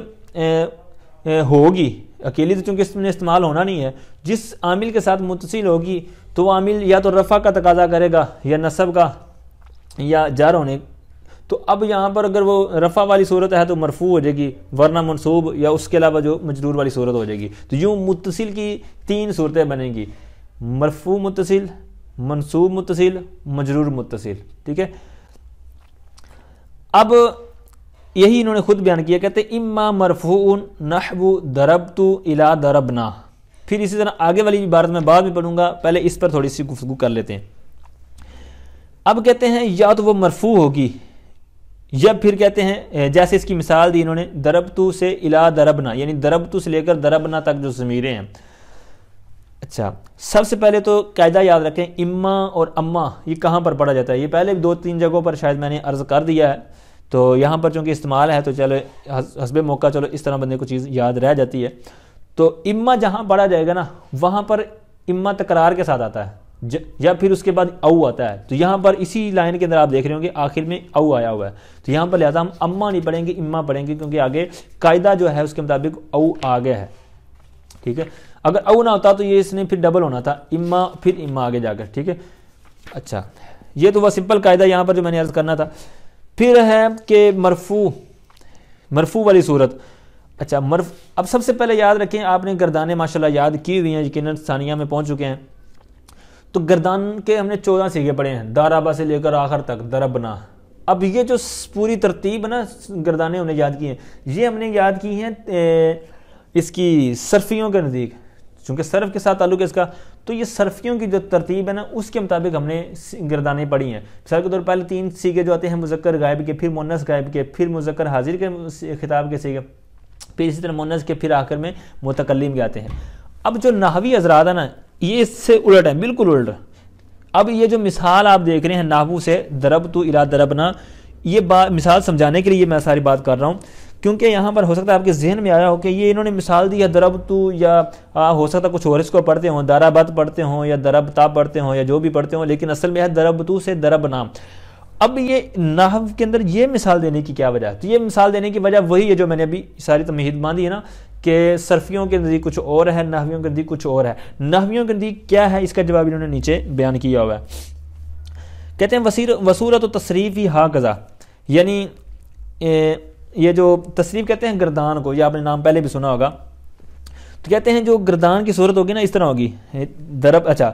ہوگی، اکیلی تو چونکہ اس میں استعمال ہونا نہیں ہے، جس عامل کے ساتھ متصل ہوگی تو وہ عامل یا تو رفع کا تقاضا کرے گا یا نصب کا یا جر ہونے. تو اب یہاں پر اگر وہ رفع والی صورت ہے تو مرفوع ہو جائے گی، ورنہ منصوب یا اس کے علاوہ جو مجرور والی صورت ہو جائے گی. تو یوں متصل کی تین صورتیں بنیں گی، مرفوع متصل، منصوب متصل، مجرور متصل. ٹھیک ہے، اب یہی انہوں نے خود بیان کیا. کہتے ہیں اما مرفوع نحو ضربت الی ضربنا. پھر اسی طرح آگے والی عبارت میں بعد میں پڑھوں گا، پہلے اس پر تھوڑی سی گفتگو کر لیتے ہیں. اب کہتے ہیں یا تو وہ مرفوع ہوگی، یا پھر کہتے ہیں جیسے اس کی مثال دی انہوں نے ضربت سے الی ضربنا، یعنی ضربت سے لے کر ضربنا تک جو ضمیریں ہیں. اچھا سب سے پہلے تو قاعدہ یاد رکھیں، اما اور اما یہ کہاں پر پڑھا جاتا ہے. یہ پہلے دو تین جگہوں پر شاید میں نے عرض کر دیا ہے، تو یہاں پر چونکہ استعمال ہے تو چلو حسب موقع چلو اس طرح بندے کو چیز یاد رہ جاتی ہے. تو اما جہاں پڑھا جائے گا نا وہاں پر اما تکرار کے ساتھ آتا ہے، یا پھر اس کے بعد او آتا ہے. تو یہاں پر اسی لائن کے اندر آپ دیکھ رہے ہوں گے آخر میں او آیا ہوا ہے. تو یہاں پر لہٰذا ہم اما نہیں پڑھیں گے، اما پڑھیں گے، کیونکہ آگے قاعدہ جو ہے اس کے مطابق او آ گیا ہے. ٹھیک ہے، اگر او نہ ہوتا تو یہ اس نے پھر ڈبل ہونا تھا، اما پھر اما آگے جا کر. ٹھیک ہے، اچھا یہ تو وہ سمپل قاعدہ یہاں پر جو میں نے عرض کرنا تھا. پھر ہے کہ مرفوع والی صورت. اچھا اب سب سے پہلے یاد رکھیں، آپ نے گردانیں ماشاءاللہ یاد کی ہوئی ہیں، یقیناً ثانیہ میں پہنچ چکے ہیں. تو گردان کے ہم نے 14 سیغے پڑھے ہیں، دارابا سے لے کر آخر تک دربنا. اب یہ جو پوری ترتیب ہے نا گردانیں ہم نے یاد کی ہیں، یہ ہم نے یاد کی ہیں اس کی صرفیوں کے نزدیک، چونکہ صرف کے ساتھ تعلق ہے اس کا. تو یہ صرفیوں کی جو ترتیب ہے نا اس کے مطابق ہم نے گردانیں پڑھی ہیں. مثال کے طور پر پہلے 3 سیغے جو آتے ہیں مذکر غائب کے، پھر مؤنث غائب کے، پھر مذکر حاضر کے خطاب کے سیغے، پھر اسی طرح مؤنث کے، پھر آخر میں متکلم کے آتے ہیں. اب جو نحوی حضرات ہیں نا یہ اس سے الٹ ہے، بالکل الٹ. اب یہ جو مثال آپ دیکھ رہے ہیں نحو سے ضربت الی ضربنا، یہ مثال سمجھانے کے لیے میں ساری بات کر رہا ہوں، کیونکہ یہاں پر ہو سکتا ہے آپ کے ذہن میں آیا ہو کہ یہ انہوں نے مثال دی ہے ضربت، یا ہو سکتا ہے کچھ اور اس کو پڑھتے ہوں، ضربت پڑھتے ہوں یا ضربتا پڑھتے ہوں یا جو بھی پڑھتے ہوں، لیکن اصل میں ہے ضربت سے ضربنا. اب یہ نحو کے اندر یہ مثال دینے کی کیا وجہ ہے؟ تو یہ مثال دینے کی وجہ وہی ہے جو میں نے ابھی ساری تمہید باندھی ہے نا، کہ صرفیوں کے نزدیک کچھ اور ہے، نحویوں کے نزدیک کچھ اور ہے. نحویوں کے نزدیک کیا ہے اس کا جواب انہوں نے نیچے بیان کیا ہوا ہے. کہتے ہیں وصورت و تصریفی ہاکذا، یعنی یہ جو تصریف کہتے ہیں گردان کو، یہ آپ نے نام پہلے بھی سنا ہوگا. تو کہتے ہیں جو گردان کی صورت ہوگی نا اس طرح ہوگی. اچھا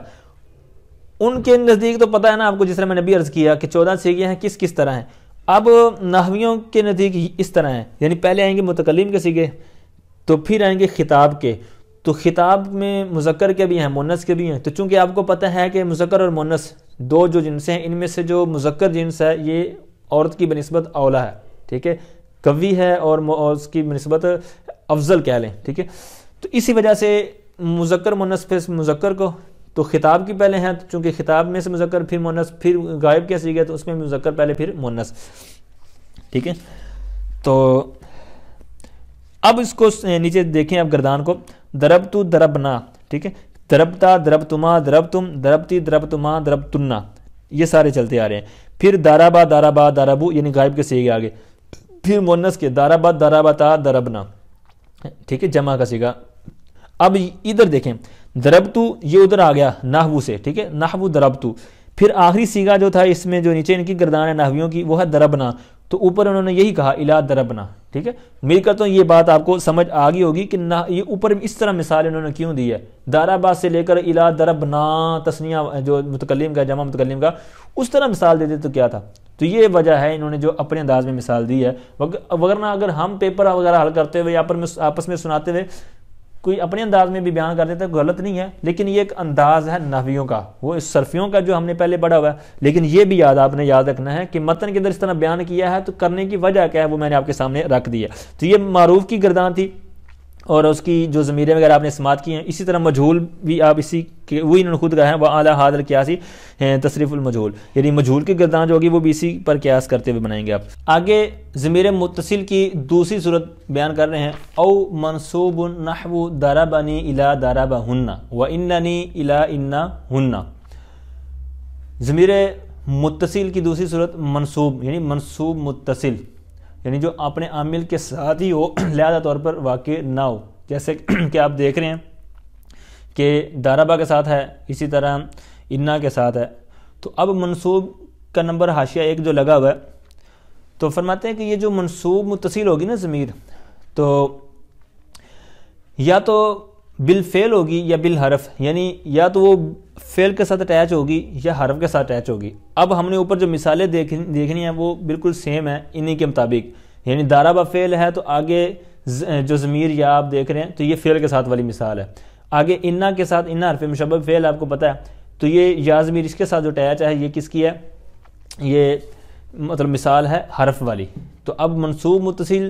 ان کے نزدیک تو پتہ ہے نا آپ کو، جس طرح میں نے بھی عرض کیا کہ 14 سیغے ہیں کس کس طرح ہیں. اب نحویوں کے نزدیک اس طرح ہیں، یعنی پہلے آئیں گے متکلم کے سیغے، تو پھر آئیں گے خطاب کے. تو خطاب میں مذکر کے بھی ہیں، مونث کے بھی ہیں. تو چونکہ آپ کو پتہ ہے کہ مذکر اور مونث دو جو جنس ہیں، ان میں سے جو مذکر جنس ہے یہ عورت کی بنسبت اولا ہے، ٹھیک ہے، قوی ہے، اور اس کی بنسبت افضل کہہ لیں، ٹھیک ہے. تو اسی وجہ سے مذکر مونث پھر مذکر کو تو خطاب کی پہلے ہیں، چونکہ خطاب میں سے مذکر پھر مونث، پھر غائب کے سیغے تو اس میں مذکر پہلے پھر مونث، ٹھیک ہے. تو اب اس کو نیچے دیکھیں آپ گردان کو، دربتو دربنا، ٹھیک ہے، دربتا دربتما دربتم دربتی دربتما دربتنا، یہ سارے چلتے آ رہے ہیں. پھر دارابا دارابا داربو یعنی غائب کے سیغے آگے، پھر مونث کے دارابا دارابتا دربنا، ٹھیک ہے، جمع کا سیغہ. اب ادھر دیکھیں دربتو یہ ادھر آ گیا نحو سے، ٹھیک ہے، نحو دربتو. پھر آخری سیغہ جو تھا اس میں جو نیچے ان کی گردان ہے نحویوں کی وہ ہے دربنا، تو اوپر انہوں نے یہی کہا الا دربنا، ٹھیک ہے. امید کرتا ہوں یہ بات آپ کو سمجھ آ گئی ہوگی کہ یہ اوپر اس طرح مثال انہوں نے کیوں دی ہے، دارابا سے لے کر الا دربنا تسنیہ جو متکلم کا جمع متکلم کا اس طرح مثال دے دے تو کیا تھا. تو یہ وجہ ہے انہوں نے جو اپنے انداز میں مثال دی ہے. وگرنہ اگر ہم پیپر وغیرہ حل کرتے ہوئے یا آپس میں سناتے ہوئے کوئی اپنے انداز میں بھی بیان کر دیتا ہے غلط نہیں ہے، لیکن یہ ایک انداز ہے نحویوں کا، وہ اس صرفیوں کا جو ہم نے پہلے پڑھا ہوا ہے. لیکن یہ بھی آپ نے یاد رکھنا ہے کہ متن کے اندر اس طرح بیان کیا ہے تو کرنے کی وجہ کیا ہے وہ میں نے آپ کے سامنے رکھ دی ہے. تو یہ معروف کی گردان تھی اور اس کی جو ضمیریں وغیرہ آپ نے سماعت کی ہیں. اسی طرح مجہول بھی آپ اسی کے وہی انہوں نے خود کہا ہے وہ اعلیٰ حاضر قیاسی تصریف المجہول، یعنی مجہول کی گردان جو ہوگی وہ بھی اسی پر قیاس کرتے ہوئے بنائیں گے آپ. آگے ضمیر متصل کی دوسری صورت بیان کر رہے ہیں، او منصوب نحو ضربنی الی ضربہن و اننی الی انہن. ضمیر متصل کی دوسری صورت منصوب، یعنی منصوب متصل، یعنی جو اپنے عامل کے ساتھ ہی ہو لہذا طور پر واقع نہ ہو. جیسے کہ آپ دیکھ رہے ہیں کہ دارابا کے ساتھ ہے، اسی طرح انا کے ساتھ ہے. تو اب منصوب کا نمبر حاشیہ 1 جو لگا ہوا ہے، تو فرماتے ہیں کہ یہ جو منصوب متصل ہوگی نا ضمیر، تو یا تو بالفعل ہوگی یا بالحرف، یعنی یا تو وہ فعل کے ساتھ اٹیچ ہوگی یا حرف کے ساتھ اٹیچ ہوگی. اب ہم نے اوپر جو مثالیں دیکھنی ہیں وہ بالکل سیم ہیں انہی کے مطابق، یعنی دارابا فعل ہے تو آگے جو ضمیر یا آپ دیکھ رہے ہیں تو یہ فعل کے ساتھ والی مثال ہے. آگے انا کے ساتھ انا حرف مشبہ فعل آپ کو پتہ ہے، تو یہ یا ضمیر اس کے ساتھ جو اٹیچ ہے یہ کس کی ہے، یہ مطلب مثال ہے حرف والی. تو اب منصوب متصل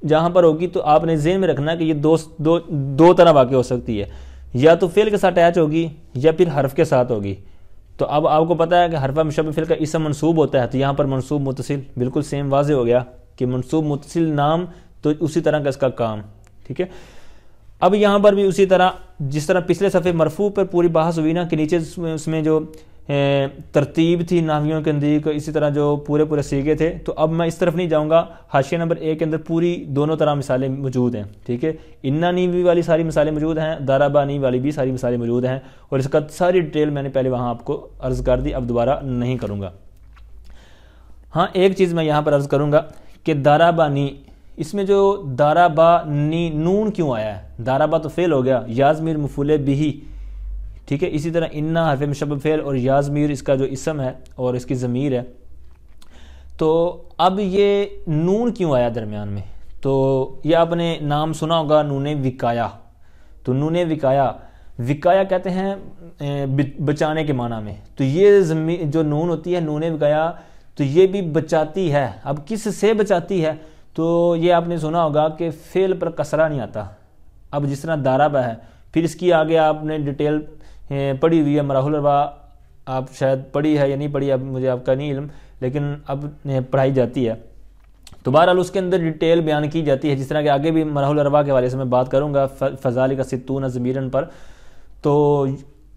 جہاں پر ہوگی تو آپ نے ذہن میں رکھنا ہے کہ یہ دو طرح واقع ہو سکتی ہے، یا تو فعل کے ساتھ اٹیچ ہوگی یا پھر حرف کے ساتھ ہوگی. تو اب آپ کو پتہ ہے کہ حرف مشبہ فعل کا اسم منصوب ہوتا ہے، تو یہاں پر منصوب متصل بالکل سیم واضح ہو گیا کہ منصوب متصل نام تو اسی طرح کا اس کا کام، ٹھیک ہے. اب یہاں پر بھی اسی طرح جس طرح پچھلے صفحے مرفوع پر پوری بحث ہوئی نا کہ نیچے اس میں جو ترتیب تھی نحویوں کے اندر، اسی طرح جو پورے سیغے تھے، تو اب میں اس طرف نہیں جاؤں گا. حاشیہ نمبر 1 کے اندر پوری دونوں طرح مثالیں موجود ہیں، ٹھیک ہے. انانی بھی والی ساری مثالیں موجود ہیں، دارابانی والی بھی ساری مثالیں موجود ہیں، اور اس کا ساری ڈیٹیل میں نے پہلے وہاں آپ کو عرض کر دی، اب دوبارہ نہیں کروں گا. ہاں ایک چیز میں یہاں پر عرض کروں گا کہ دارابانی، اس میں جو دارابانی نون کیوں آیا ہے؟ دارابا تو فعل ہو گیا، یا ضمیر مفعول بہ، ٹھیک ہے. اسی طرح انا حرف مشبہ فعل اور یا ضمیر اس کا جو اسم ہے اور اس کی ضمیر ہے. تو اب یہ نون کیوں آیا درمیان میں؟ تو یہ آپ نے نام سنا ہوگا نون وقایا. تو نون وقایا کہتے ہیں بچانے کے معنی میں. تو یہ جو نون ہوتی ہے نون وقایا، تو یہ بھی بچاتی ہے. اب کس سے بچاتی ہے؟ تو یہ آپ نے سنا ہوگا کہ فعل پر کسرہ نہیں آتا. اب جس طرح دارابا ہے، پھر اس کی آگے آپ نے ڈیٹیل پڑھی ہوئی ہے، مراحل الاربعہ آپ شاید پڑھی ہے یا نہیں پڑھی، اب مجھے آپ کا نہیں علم، لیکن اب پڑھائی جاتی ہے. تو بہرحال اس کے اندر ڈیٹیل بیان کی جاتی ہے، جس طرح کہ آگے بھی مراحل الاربعہ کے حوالے سے میں بات کروں گا فذالک ستون ضمیرن پر. تو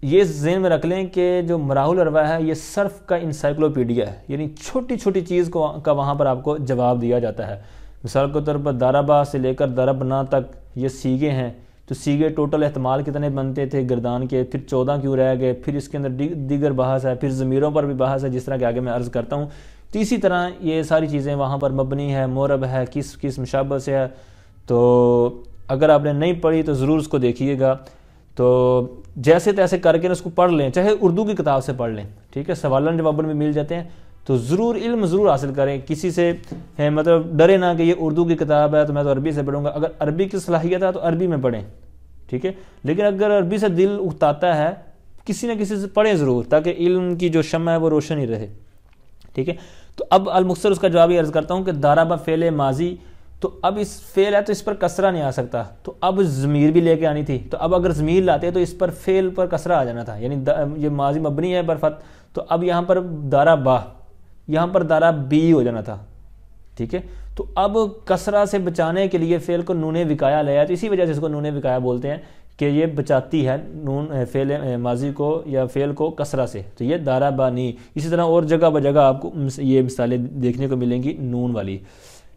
یہ ذہن میں رکھ لیں کہ جو مراحل الاربعہ ہے یہ صرف کا انسائکلوپیڈیا ہے، یعنی چھوٹی چھوٹی چیز کا وہاں پر آپ کو جواب دیا جاتا ہے. مثال کے طور پر دارابا سے لے کر دربنا تک یہ سیغے ہیں، تو سیغے ٹوٹل احتمال کتنے بنتے تھے گردان کے، پھر 14 کیوں رہ گئے، پھر اس کے اندر دیگر بحث ہے، پھر ضمیروں پر بھی بحث ہے، جس طرح کہ آگے میں عرض کرتا ہوں. تو اسی طرح یہ ساری چیزیں وہاں پر مبنی ہے، مورب ہے، کس مشابہ سے ہے. تو اگر آپ نے نہیں پڑھی تو ضرور اس کو دیکھیے گا. تو جیسے تیسے کر کے اس کو پڑھ لیں، چاہے اردو کی کتاب سے پڑھ لیں، ٹھیک ہے، سوالن جوابن بھی مل جاتے ہیں، تو ضرور علم ضرور حاصل کریں، کسی سے مطلب ڈرے نہ کہ یہ اردو کی کتاب ہے تو میں تو عربی سے پڑھوں گا، اگر عربی کی صلاحیت ہے تو عربی میں پڑھیں، ٹھیک ہے، لیکن اگر عربی سے دل اکتاتا ہے کسی نہ کسی سے پڑھیں ضرور، تاکہ علم کی جو شمع ہے وہ روشن ہی رہے، ٹھیک ہے۔ تو اب المختصر اس کا جواب یہ عرض کرتا ہوں کہ ضرب فعل ماضی، تو اب اس فعل ہے تو اس پر کسرہ نہیں آ سکتا، تو اب ضمیر بھی لے کے آنی تھی، تو اب اگر ضمیر لاتے تو اس پر فعل پر کسرہ آ جانا تھا، یعنی یہ ماضی مبنی ہے برفت، تو اب یہاں پر ضرب، یہاں پر ضربی ہو جانا تھا، ٹھیک ہے۔ تو اب کسرہ سے بچانے کے لیے فعل کو نون وقایہ لے آیا، تو اسی وجہ سے اس کو نون وقایہ بولتے ہیں کہ یہ بچاتی ہے نون فعل ماضی کو یا فعل کو کسرہ سے، تو یہ ضربانی۔ اسی طرح اور جگہ بجگہ آپ کو یہ مثالیں دیکھنے کو ملیں گی نون والی،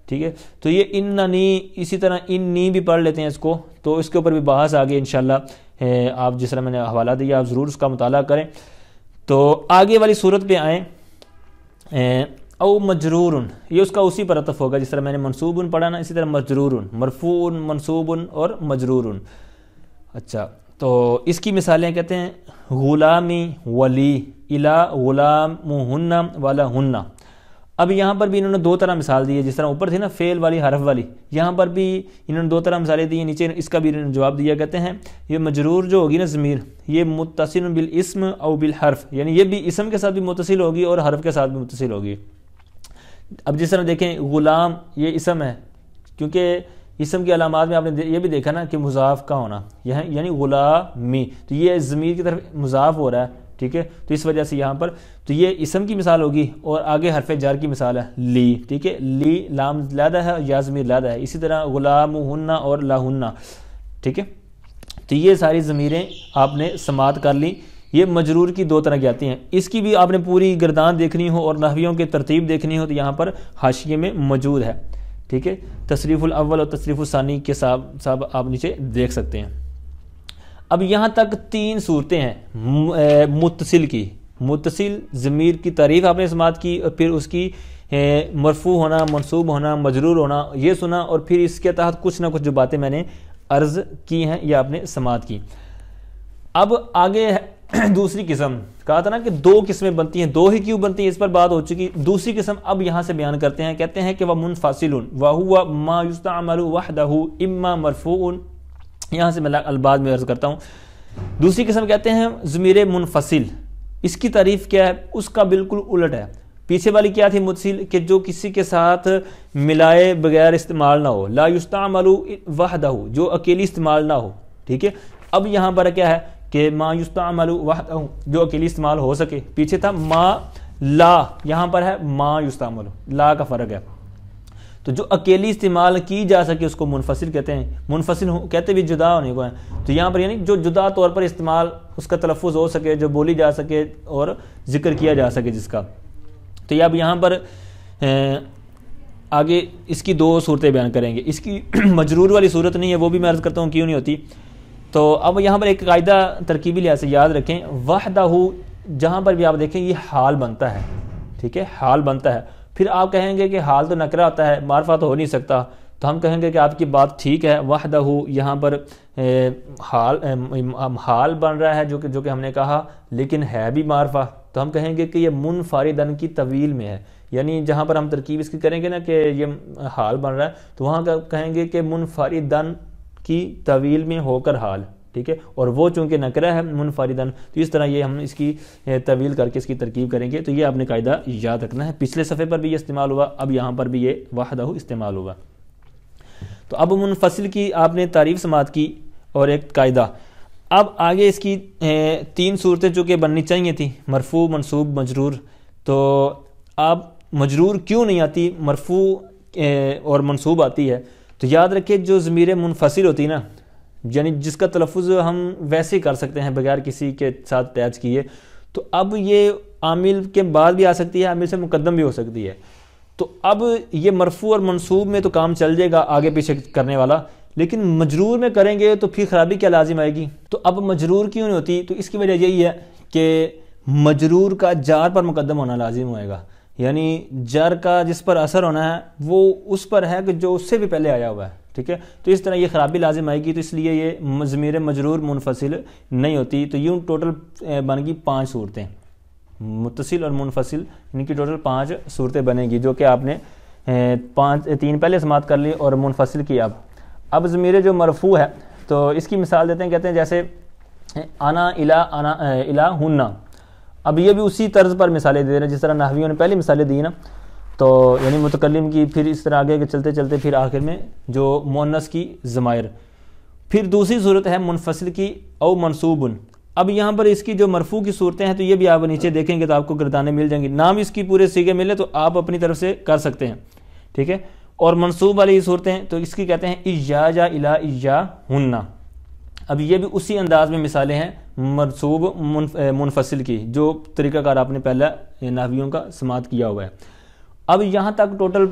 ٹھیک ہے۔ تو یہ اننی، اسی طرح انی بھی پڑھ لیتے ہیں اس کو، تو اس کے اوپر بھی بحث آگے انشاءاللہ آپ جس طرح میں نے حوالہ دیا آپ ضرور اس کا مطالعہ کریں۔ تو آگے والی صورت پہ آئیں، او مجرور، یہ اس کا اسی پر عطف ہوگا جس طرح میں نے منصوب پڑھا نا، اسی طرح مجرور، مرفوع، منصوب اور مجرور۔ اچھا، تو اس کی مثالیں کہتے ہیں غلامی ولی، الا غلامہن ولہن۔ اب یہاں پر بھی انہوں نے دو طرح مثال دی ہے، جس طرح اوپر تھی نا فعل والی حرف والی، یہاں پر بھی انہوں نے دو طرح مثالیں دی ہیں، نیچے اس کا بھی جواب دیا، کہتے ہیں یہ مجرور جو ہوگی نا ضمیر، یہ متصل بالاسم او بالحرف، یعنی یہ بھی اسم کے ساتھ بھی متصل ہوگی اور حرف کے ساتھ بھی متصل ہوگی۔ اب جس طرح دیکھیں غلام یہ اسم ہے، کیونکہ اسم کی علامات میں آپ نے یہ بھی دیکھا نا کہ مضاف کا ہونا، یعنی غلامی، تو یہ ضمیر کی طرف مضاف ہو رہا ہے، ٹھیک ہے، تو اس وجہ سے یہاں پر تو یہ اسم کی مثال ہوگی، اور آگے حرف جار کی مثال ہے لی، ٹھیک ہے، لی لام لادہ ہے یا ضمیر لادہ ہے، اسی طرح غلامہن اور لاہن، ٹھیک ہے۔ تو یہ ساری ضمیریں آپ نے سماعت کر لی۔ یہ مجرور کی دو طرح کی آتی ہیں، اس کی بھی آپ نے پوری گردان دیکھنی ہو اور نحویوں کی ترتیب دیکھنی ہو تو یہاں پر حاشیے میں موجود ہے، ٹھیک ہے، تصریف الاول اور تصریف الثانی کے ساتھ آپ نیچے دیکھ سکتے ہیں۔ اب یہاں تک تین صورتیں ہیں متصل کی، متصل ضمیر کی تعریف آپ نے سماعت کی، اور پھر اس کی مرفوع ہونا، منصوب ہونا، مجرور ہونا یہ سنا، اور پھر اس کے تحت کچھ نہ کچھ جو باتیں میں نے عرض کی ہیں یہ آپ نے سماعت کی۔ اب آگے دوسری قسم، کہا تھا نا کہ دو قسمیں بنتی ہیں، دو ہی کیوں بنتی ہیں اس پر بات ہو چکی، دوسری قسم اب یہاں سے بیان کرتے ہیں، کہتے ہیں کہ وہ منفصل وہو ما یستعمل وحدہ اما مرفوع، یہاں سے میں الباز میں عرض کرتا ہوں۔ دوسری قسم کہتے ہیں ضمیر منفصل، اس کی تعریف کیا ہے، اس کا بالکل الٹ ہے۔ پیچھے والی کیا تھی متصل، کہ جو کسی کے ساتھ ملائے بغیر استعمال نہ ہو، لا یستعمل وحدہ، جو اکیلی استعمال نہ ہو، ٹھیک ہے۔ اب یہاں پر کیا ہے کہ ما یستعمل وحدہ، جو اکیلی استعمال ہو سکے، پیچھے تھا ما لا، یہاں پر ہے ما یستعمل، لا کا فرق ہے، تو جو اکیلی استعمال کی جا سکے اس کو منفصل کہتے ہیں، منفصل کہتے بھی جدا ہونے کو ہیں، تو یہاں پر یعنی جو جدا طور پر استعمال اس کا تلفظ ہو سکے، جو بولی جا سکے اور ذکر کیا جا سکے جس کا۔ تو یہ اب یہاں پر آگے اس کی دو صورتیں بیان کریں گے، اس کی مجرور والی صورت نہیں ہے، وہ بھی میں عرض کرتا ہوں کیوں نہیں ہوتی۔ تو اب یہاں پر ایک قاعدہ ترکیبی لحاظ سے یاد رکھیں، وحدہ جہاں پر بھی آپ دیکھیں یہ حال بنتا ہے، ٹھیک ہے، حال بنتا ہے، پھر آپ کہیں گے کہ حال تو نکرہ ہوتا ہے، معرفہ تو ہو نہیں سکتا، تو ہم کہیں گے کہ آپ کی بات ٹھیک ہے، وحدہ یہاں پر حال بن رہا ہے جو کہ ہم نے کہا، لیکن ہے بھی معرفہ، تو ہم کہیں گے کہ یہ منفردن کی طویل میں ہے، یعنی جہاں پر ہم ترکیب اس کی کریں گے نا کہ یہ حال بن رہا ہے، تو وہاں کہیں گے کہ منفردن کی طویل میں ہو کر حال، ٹھیک ہے، اور وہ چونکہ نکرہ ہے منفردن، تو اس طرح یہ ہم اس کی طویل کر کے اس کی ترکیب کریں گے، تو یہ آپ نے قاعدہ یاد رکھنا ہے۔ پچھلے صفحے پر بھی یہ استعمال ہوا، اب یہاں پر بھی یہ وحدہ استعمال ہوا۔ تو اب منفصل کی آپ نے تعریف سماعت کی اور ایک قاعدہ۔ اب آگے اس کی تین صورتیں چونکہ بننی چاہیے تھیں، مرفوع، منصوب، مجرور، تو اب مجرور کیوں نہیں آتی، مرفوع اور منصوب آتی ہے؟ تو یاد رکھیں جو ضمیر منفصل ہوتی ہے نا، یعنی جس کا تلفظ ہم ویسے کر سکتے ہیں بغیر کسی کے ساتھ اٹیچ کیے، تو اب یہ عامل کے بعد بھی آ سکتی ہے، عامل سے مقدم بھی ہو سکتی ہے، تو اب یہ مرفوع اور منصوب میں تو کام چل جائے گا آگے پیچھے کرنے والا، لیکن مجرور میں کریں گے تو پھر خرابی کیا لازم آئے گی؟ تو اب مجرور کیوں نہیں ہوتی؟ تو اس کی وجہ یہی ہے کہ مجرور کا جار پر مقدم ہونا لازم ہوئے گا، یعنی جر کا جس پر اثر ہونا ہے وہ اس پر ہے کہ جو اس سے بھی پہلے آیا ہوا ہے، ٹھیک ہے. تو اس طرح یہ خرابی لازم آئے گی, تو اس لیے یہ ضمیر مجرور منفصل نہیں ہوتی. تو یوں ٹوٹل بن گئی 5 صورتیں, متصل اور منفصل, ان کی ٹوٹل 5 صورتیں بنے گی, جو کہ آپ نے 3 پہلے سماعت کر لی اور منفصل کی. اب ضمیر جو مرفوع ہے تو اس کی مثال دیتے ہیں, کہتے ہیں جیسے انا الہ ہننا. اب یہ بھی اسی طرز پر مثالیں دے رہے ہیں جس طرح نحویوں نے پہلی مثالیں دی نا, تو یعنی متکلم کی, پھر اس طرح آگے چلتے چلتے پھر آخر میں جو مؤنث کی ضمائر. پھر دوسری صورت ہے منفصل کی او منصوب. اب یہاں پر اس کی جو مرفوع کی صورتیں ہیں تو یہ بھی آپ نیچے دیکھیں گے تو آپ کو گردانے مل جائیں گی, نام اس کی پورے صیغے ملے تو آپ اپنی طرف سے کر سکتے ہیں, ٹھیک ہے. اور منصوب والی صورتیں تو اس کی کہتے ہیں ایجاجا الی ایجا ہننا. اب یہ بھی اسی انداز میں مثالیں ہیں منصوب منفصل کی, جو طریقہ کار آپ نے پہلا نحویوں کا سماعت کیا ہوا ہے. اب یہاں تک ٹوٹل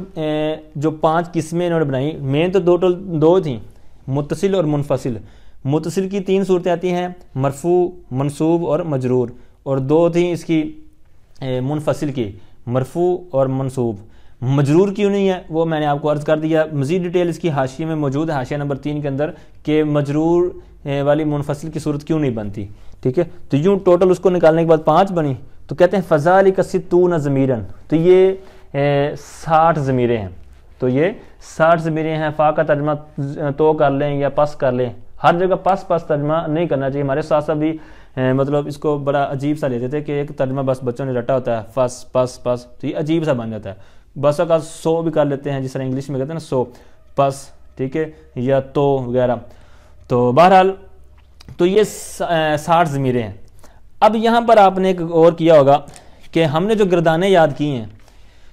جو 5 قسمیں انہوں نے بنائی, مین تو ٹوٹل 2 تھیں, متصل اور منفصل. متصل کی 3 صورتیں آتی ہیں, مرفوع, منصوب اور مجرور, اور 2 تھیں اس کی منفصل کی, مرفوع اور منصوب. مجرور کیوں نہیں ہے وہ میں نے آپ کو عرض کر دیا, مزید ڈیٹیل اس کی حاشیے میں موجود ہے, حاشیہ نمبر 3 کے اندر, کہ مجرور والی منفصل کی صورت کیوں نہیں بنتی, ٹھیک ہے. تو یوں ٹوٹل اس کو نکالنے کے بعد 5 بنی, تو کہتے ہیں فذالک 60 ضمیرن. تو یہ 60 ضمیریں ہیں, تو یہ 60 ضمیریں ہیں. فا کا ترجمہ تو کر لیں یا پس کر لیں, ہر جگہ پس ترجمہ نہیں کرنا چاہیے. ہمارے ساتھ بھی مطلب اس کو بڑا عجیب سا لیتے تھے کہ ایک ترجمہ بس بچوں نے رٹا ہوتا ہے فس پس, تو یہ عجیب سا بن جاتا ہے. بس کا 100 بھی کر لیتے ہیں, جس طرح انگلش میں کہتے ہیں نا 100 پس, ٹھیک ہے, یا تو وغیرہ. تو بہرحال تو یہ 60 ضمیریں ہیں. اب یہاں پر آپ نے ایک اور کیا ہوگا کہ ہم نے جو گردانے یاد کی ہیں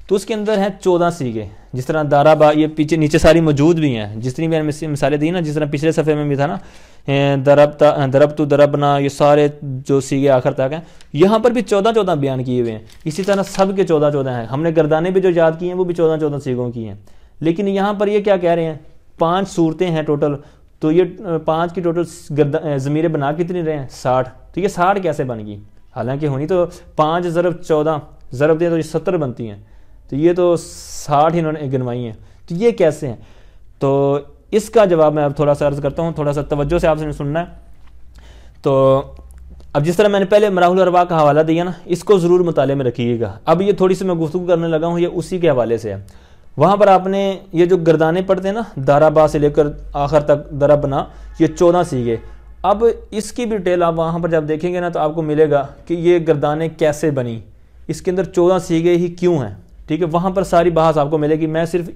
تو اس کے اندر ہیں 14 صیغے, جس طرح دارابا, یہ پیچھے نیچے ساری موجود بھی ہیں, جس طرح میں نے مثالیں دی نا, جس طرح پچھلے صفحے میں بھی تھا نا, دربتو دربنا, یہ سارے جو صیغے آخر تک ہیں, یہاں پر بھی 14 بیان کیے ہوئے ہیں. اسی طرح سب کے 14 ہیں. ہم نے گردانے بھی جو یاد کی ہیں وہ بھی 14 صیغوں کی ہیں. لیکن یہاں پر یہ کیا کہہ رہے ہیں, 5 صورتیں ہیں ٹوٹل, تو یہ 5 کی ٹوٹل ضمیریں بنا کتنی رہے ہیں 60. تو یہ 60 کیسے بن گئی, حالانکہ ہونی تو 5 ضرب 14 ضرب دیں تو یہ 70 بنتی ہیں, تو یہ تو 60 ہی انہوں نے گنوائی ہیں. تو یہ کیسے ہیں, تو اس کا جواب میں اب تھوڑا سا عرض کرتا ہوں, تھوڑا سا توجہ سے آپ سے سننا ہے. تو اب جس طرح میں نے پہلے مراحل الارواح کا حوالہ دیا نا, اس کو ضرور مطالعے میں رکھیے گا. اب یہ تھوڑی سی میں گفتگو کرنے لگا ہوں, یہ اسی کے حوالے سے ہے. وہاں پر آپ نے یہ جو گردانے پڑھتے ہیں نا, دارابا سے لے کر آخر تک دربنا, یہ 14 صیغے. اب اس کی بھی ڈیٹیل آپ وہاں پر جب دیکھیں گے نا تو آپ کو ملے گا کہ یہ گردانے کیسے بنی, اس کے اندر 14 صیغے ہی کیوں ہیں, ٹھیک ہے. وہاں پر ساری بحث آپ کو ملے گی. میں صرف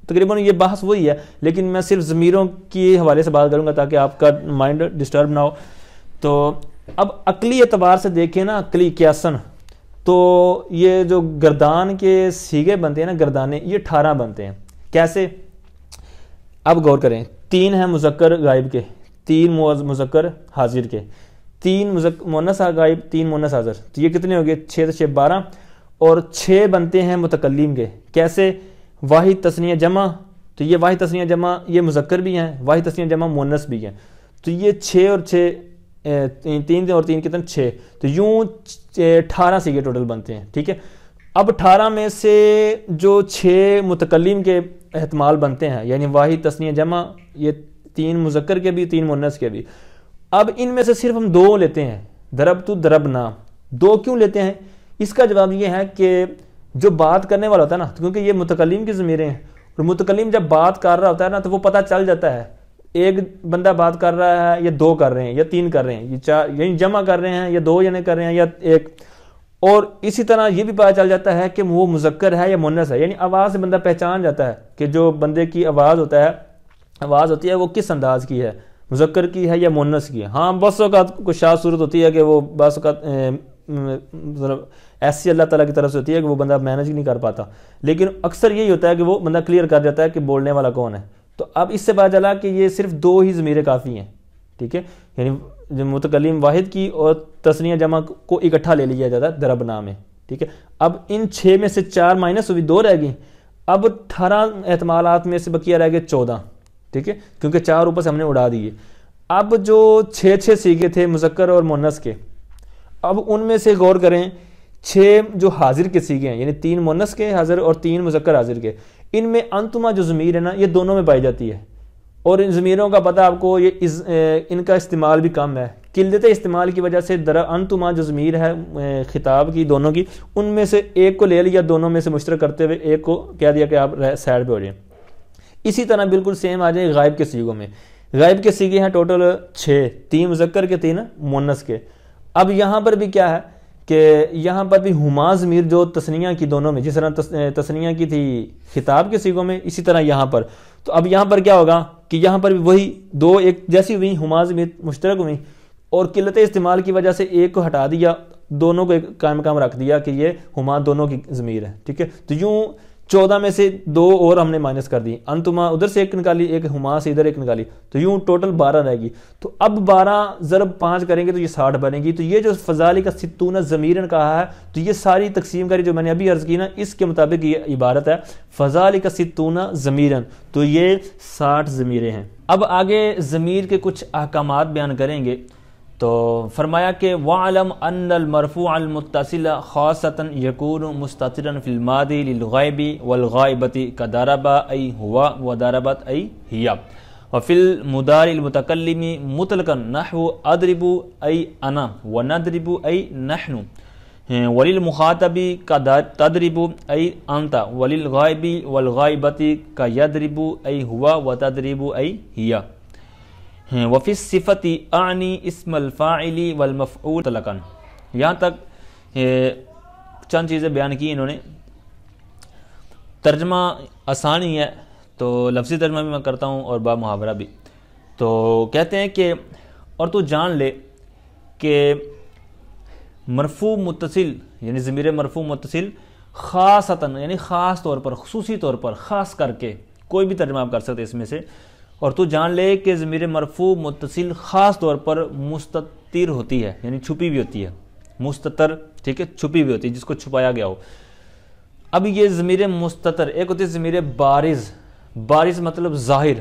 تقریباً یہ بحث وہی ہے, لیکن میں صرف ضمیروں کے حوالے سے بات کروں گا تاکہ آپ کا مائنڈ ڈسٹرب نہ ہو. تو اب عقلی اعتبار سے دیکھیں نا, عقلی قیاسن, تو یہ جو گردان کے صیغے بنتے ہیں نا, گردانے, یہ 18 بنتے ہیں. کیسے, اب غور کریں. 3 ہیں مذکر غائب کے, 3 مذکر حاضر کے, 3 مؤنث غائب, 3 مؤنث حاضر. تو یہ کتنے ہو گئے, 6 سے 6 12, اور 6 بنتے ہیں متکلم کے. کیسے, واحد تثنیہ جمع, تو یہ واحد تثنیہ جمع یہ مذکر بھی ہیں, واحد تثنیہ جمع مؤنث بھی ہیں. تو یہ 6 اور 6 3 اور 3 کتنے 6, تو یوں 18 صیغے ٹوٹل بنتے ہیں, ٹھیک ہے. اب 18 میں سے جو 6 متکلم کے احتمال بنتے ہیں, یعنی واحد تثنیہ جمع, یہ 3 مذکر کے بھی 3 مؤنث کے بھی. اب ان میں سے صرف ہم 2 لیتے ہیں, دربتو دربنا. 2 کیوں لیتے ہیں, اس کا جواب یہ ہے کہ جو بات کرنے والا ہوتا ہے نا, کیونکہ یہ متکلم کی ضمیریں ہیں, اور متکلم جب بات کر رہا ہوتا ہے نا تو وہ پتہ چل جاتا ہے, ایک بندہ بات کر رہا ہے یا 2 کر رہے ہیں یا 3 کر رہے ہیں, یہ 4 یعنی جمع کر رہے ہیں یا 2 جنے کر رہے ہیں یا 1. اور اسی طرح یہ بھی پتہ چل جاتا ہے کہ وہ مذکر ہے یا مؤنث ہے, یعنی آواز سے بندہ پہچان جاتا ہے کہ جو بندے کی آواز ہوتی ہے وہ کس انداز کی ہے, مذکر کی ہے یا مؤنث کی ہے. ہاں بس اوقات کچھ شاذ صورت ہوتی ہے کہ وہ بس اوقات ایسی اللہ تعالیٰ کی طرف سے ہوتی ہے کہ وہ بندہ مینج نہیں کر پاتا, لیکن اکثر یہی ہوتا ہے کہ وہ بندہ کلیئر کر جاتا ہے کہ بولنے والا کون ہے. تو اب اس سے پتہ چلا کہ یہ صرف 2 ہی ضمیریں کافی ہیں, ٹھیک ہے. یعنی متکلم واحد کی اور تثنیہ جمع کو اکٹھا لے لیا جاتا ہے دربنا میں, ٹھیک ہے. اب ان 6 میں سے 4 مائنس ہوئی 2 رہ گئی. اب 18 احتمالات میں سے بقیہ رہ گئے 14, ٹھیک ہے, کیونکہ 4 اوپر سے ہم نے اڑا دیے. اب جو 6 صیغے تھے مذکر اور مؤنث کے, اب ان میں سے غور کریں, 6 جو حاضر کے صیغے ہیں, یعنی 3 مؤنث کے حاضر اور 3 مذکر حاضر کے, ان میں انتما جو ضمیر ہے نا, یہ دونوں میں پائی جاتی ہے. اور ان ضمیروں کا پتہ آپ کو ان کا استعمال بھی کم ہے، قلت استعمال کی وجہ سے انتما جو ضمیر ہے خطاب کی دونوں کی، ان میں سے ایک کو لے لیا، دونوں میں سے مشترک کرتے ہوئے ایک کو کہہ دیا کہ آپ سائڈ پہ ہو جائیں۔ اسی طرح بالکل سیم آ جائیں غائب کے صیغوں میں۔ غائب کے صیغے ہیں ٹوٹل 6، 3 مذکر کے 3 مؤنث کے۔ اب یہاں پر بھی کیا ہے کہ یہاں پر بھی ہما ضمیر جو تثنیہ کی دونوں میں، جس طرح تثنیہ کی تھی خطاب کے صیغوں میں، اسی طرح یہاں پر، تو اب یہاں پر کیا ہوگا کہ یہاں پر بھی وہی دو ایک جیسی ہوئی، ہما ضمیر مشترک ہوئی، اور قلت استعمال کی وجہ سے ایک کو ہٹا دیا، دونوں کو قائم مقام رکھ دیا کہ یہ ہما دونوں کی ضمیر ہے، ٹھیک ہے۔ تو یوں 14 میں سے 2 اور ہم نے مائنس کر دی، انتما ادھر سے ایک نکالی، ایک ہما سے ادھر ایک نکالی، تو یوں ٹوٹل 12 رہے گی۔ تو اب 12 ضرب 5 کریں گے تو یہ 60 بنے گی۔ تو یہ جو فذالک ستون ضمیرن کہا ہے، تو یہ ساری تقسیم کری جو میں نے ابھی عرض کی نا، اس کے مطابق یہ عبارت ہے فذالک ستون ضمیرن، تو یہ 60 ضمیریں ہیں۔ اب آگے ضمیر کے کچھ احکامات بیان کریں گے۔ تو فرمایا کہ وَعْلَمْ أَنَّ الْمَرْفُوعَ الْمُتَّصِلَ خَاصَّةً يَكُونُ مُسْتَتِرًا فِي الْمَاضِي لِلْغَائِبِ وَالْغَائِبَةِ كَضَرَبَ أَيْ هُوَ وَضَرَبَتْ أَيْ هِيَ، وفي المضارع المتكلم مطلقا نحو اضرب أي أنا ونضرب أي نحن، وللمخاطب تضرب أي أنت، وللغائب والغائبة كيضرب أي هو وتضرب أي هي، وفي الصفة أعني اسم الفاعل والمفعول مطلقا۔ یہاں تک چند چیزیں بیان کی انہوں نے۔ ترجمہ آسان ہی ہے، تو لفظی ترجمہ بھی میں کرتا ہوں اور با محاورہ بھی۔ تو کہتے ہیں کہ اور تو جان لے کہ مرفوع متصل یعنی ضمیر مرفوع متصل خاصتاً یعنی خاص طور پر، خصوصی طور پر، خاص کر کے، کوئی بھی ترجمہ آپ کر سکتے اس میں سے، اور تو جان لے کہ ضمیر مرفوع متصل خاص طور پر مستتر ہوتی ہے، یعنی چھپی بھی ہوتی ہے، مستتر، ٹھیک ہے، چھپی بھی ہوتی ہے، جس کو چھپایا گیا ہو۔ اب یہ ضمیر مستتر، ایک ہوتی ہے ضمیر بارز، بارز مطلب ظاہر،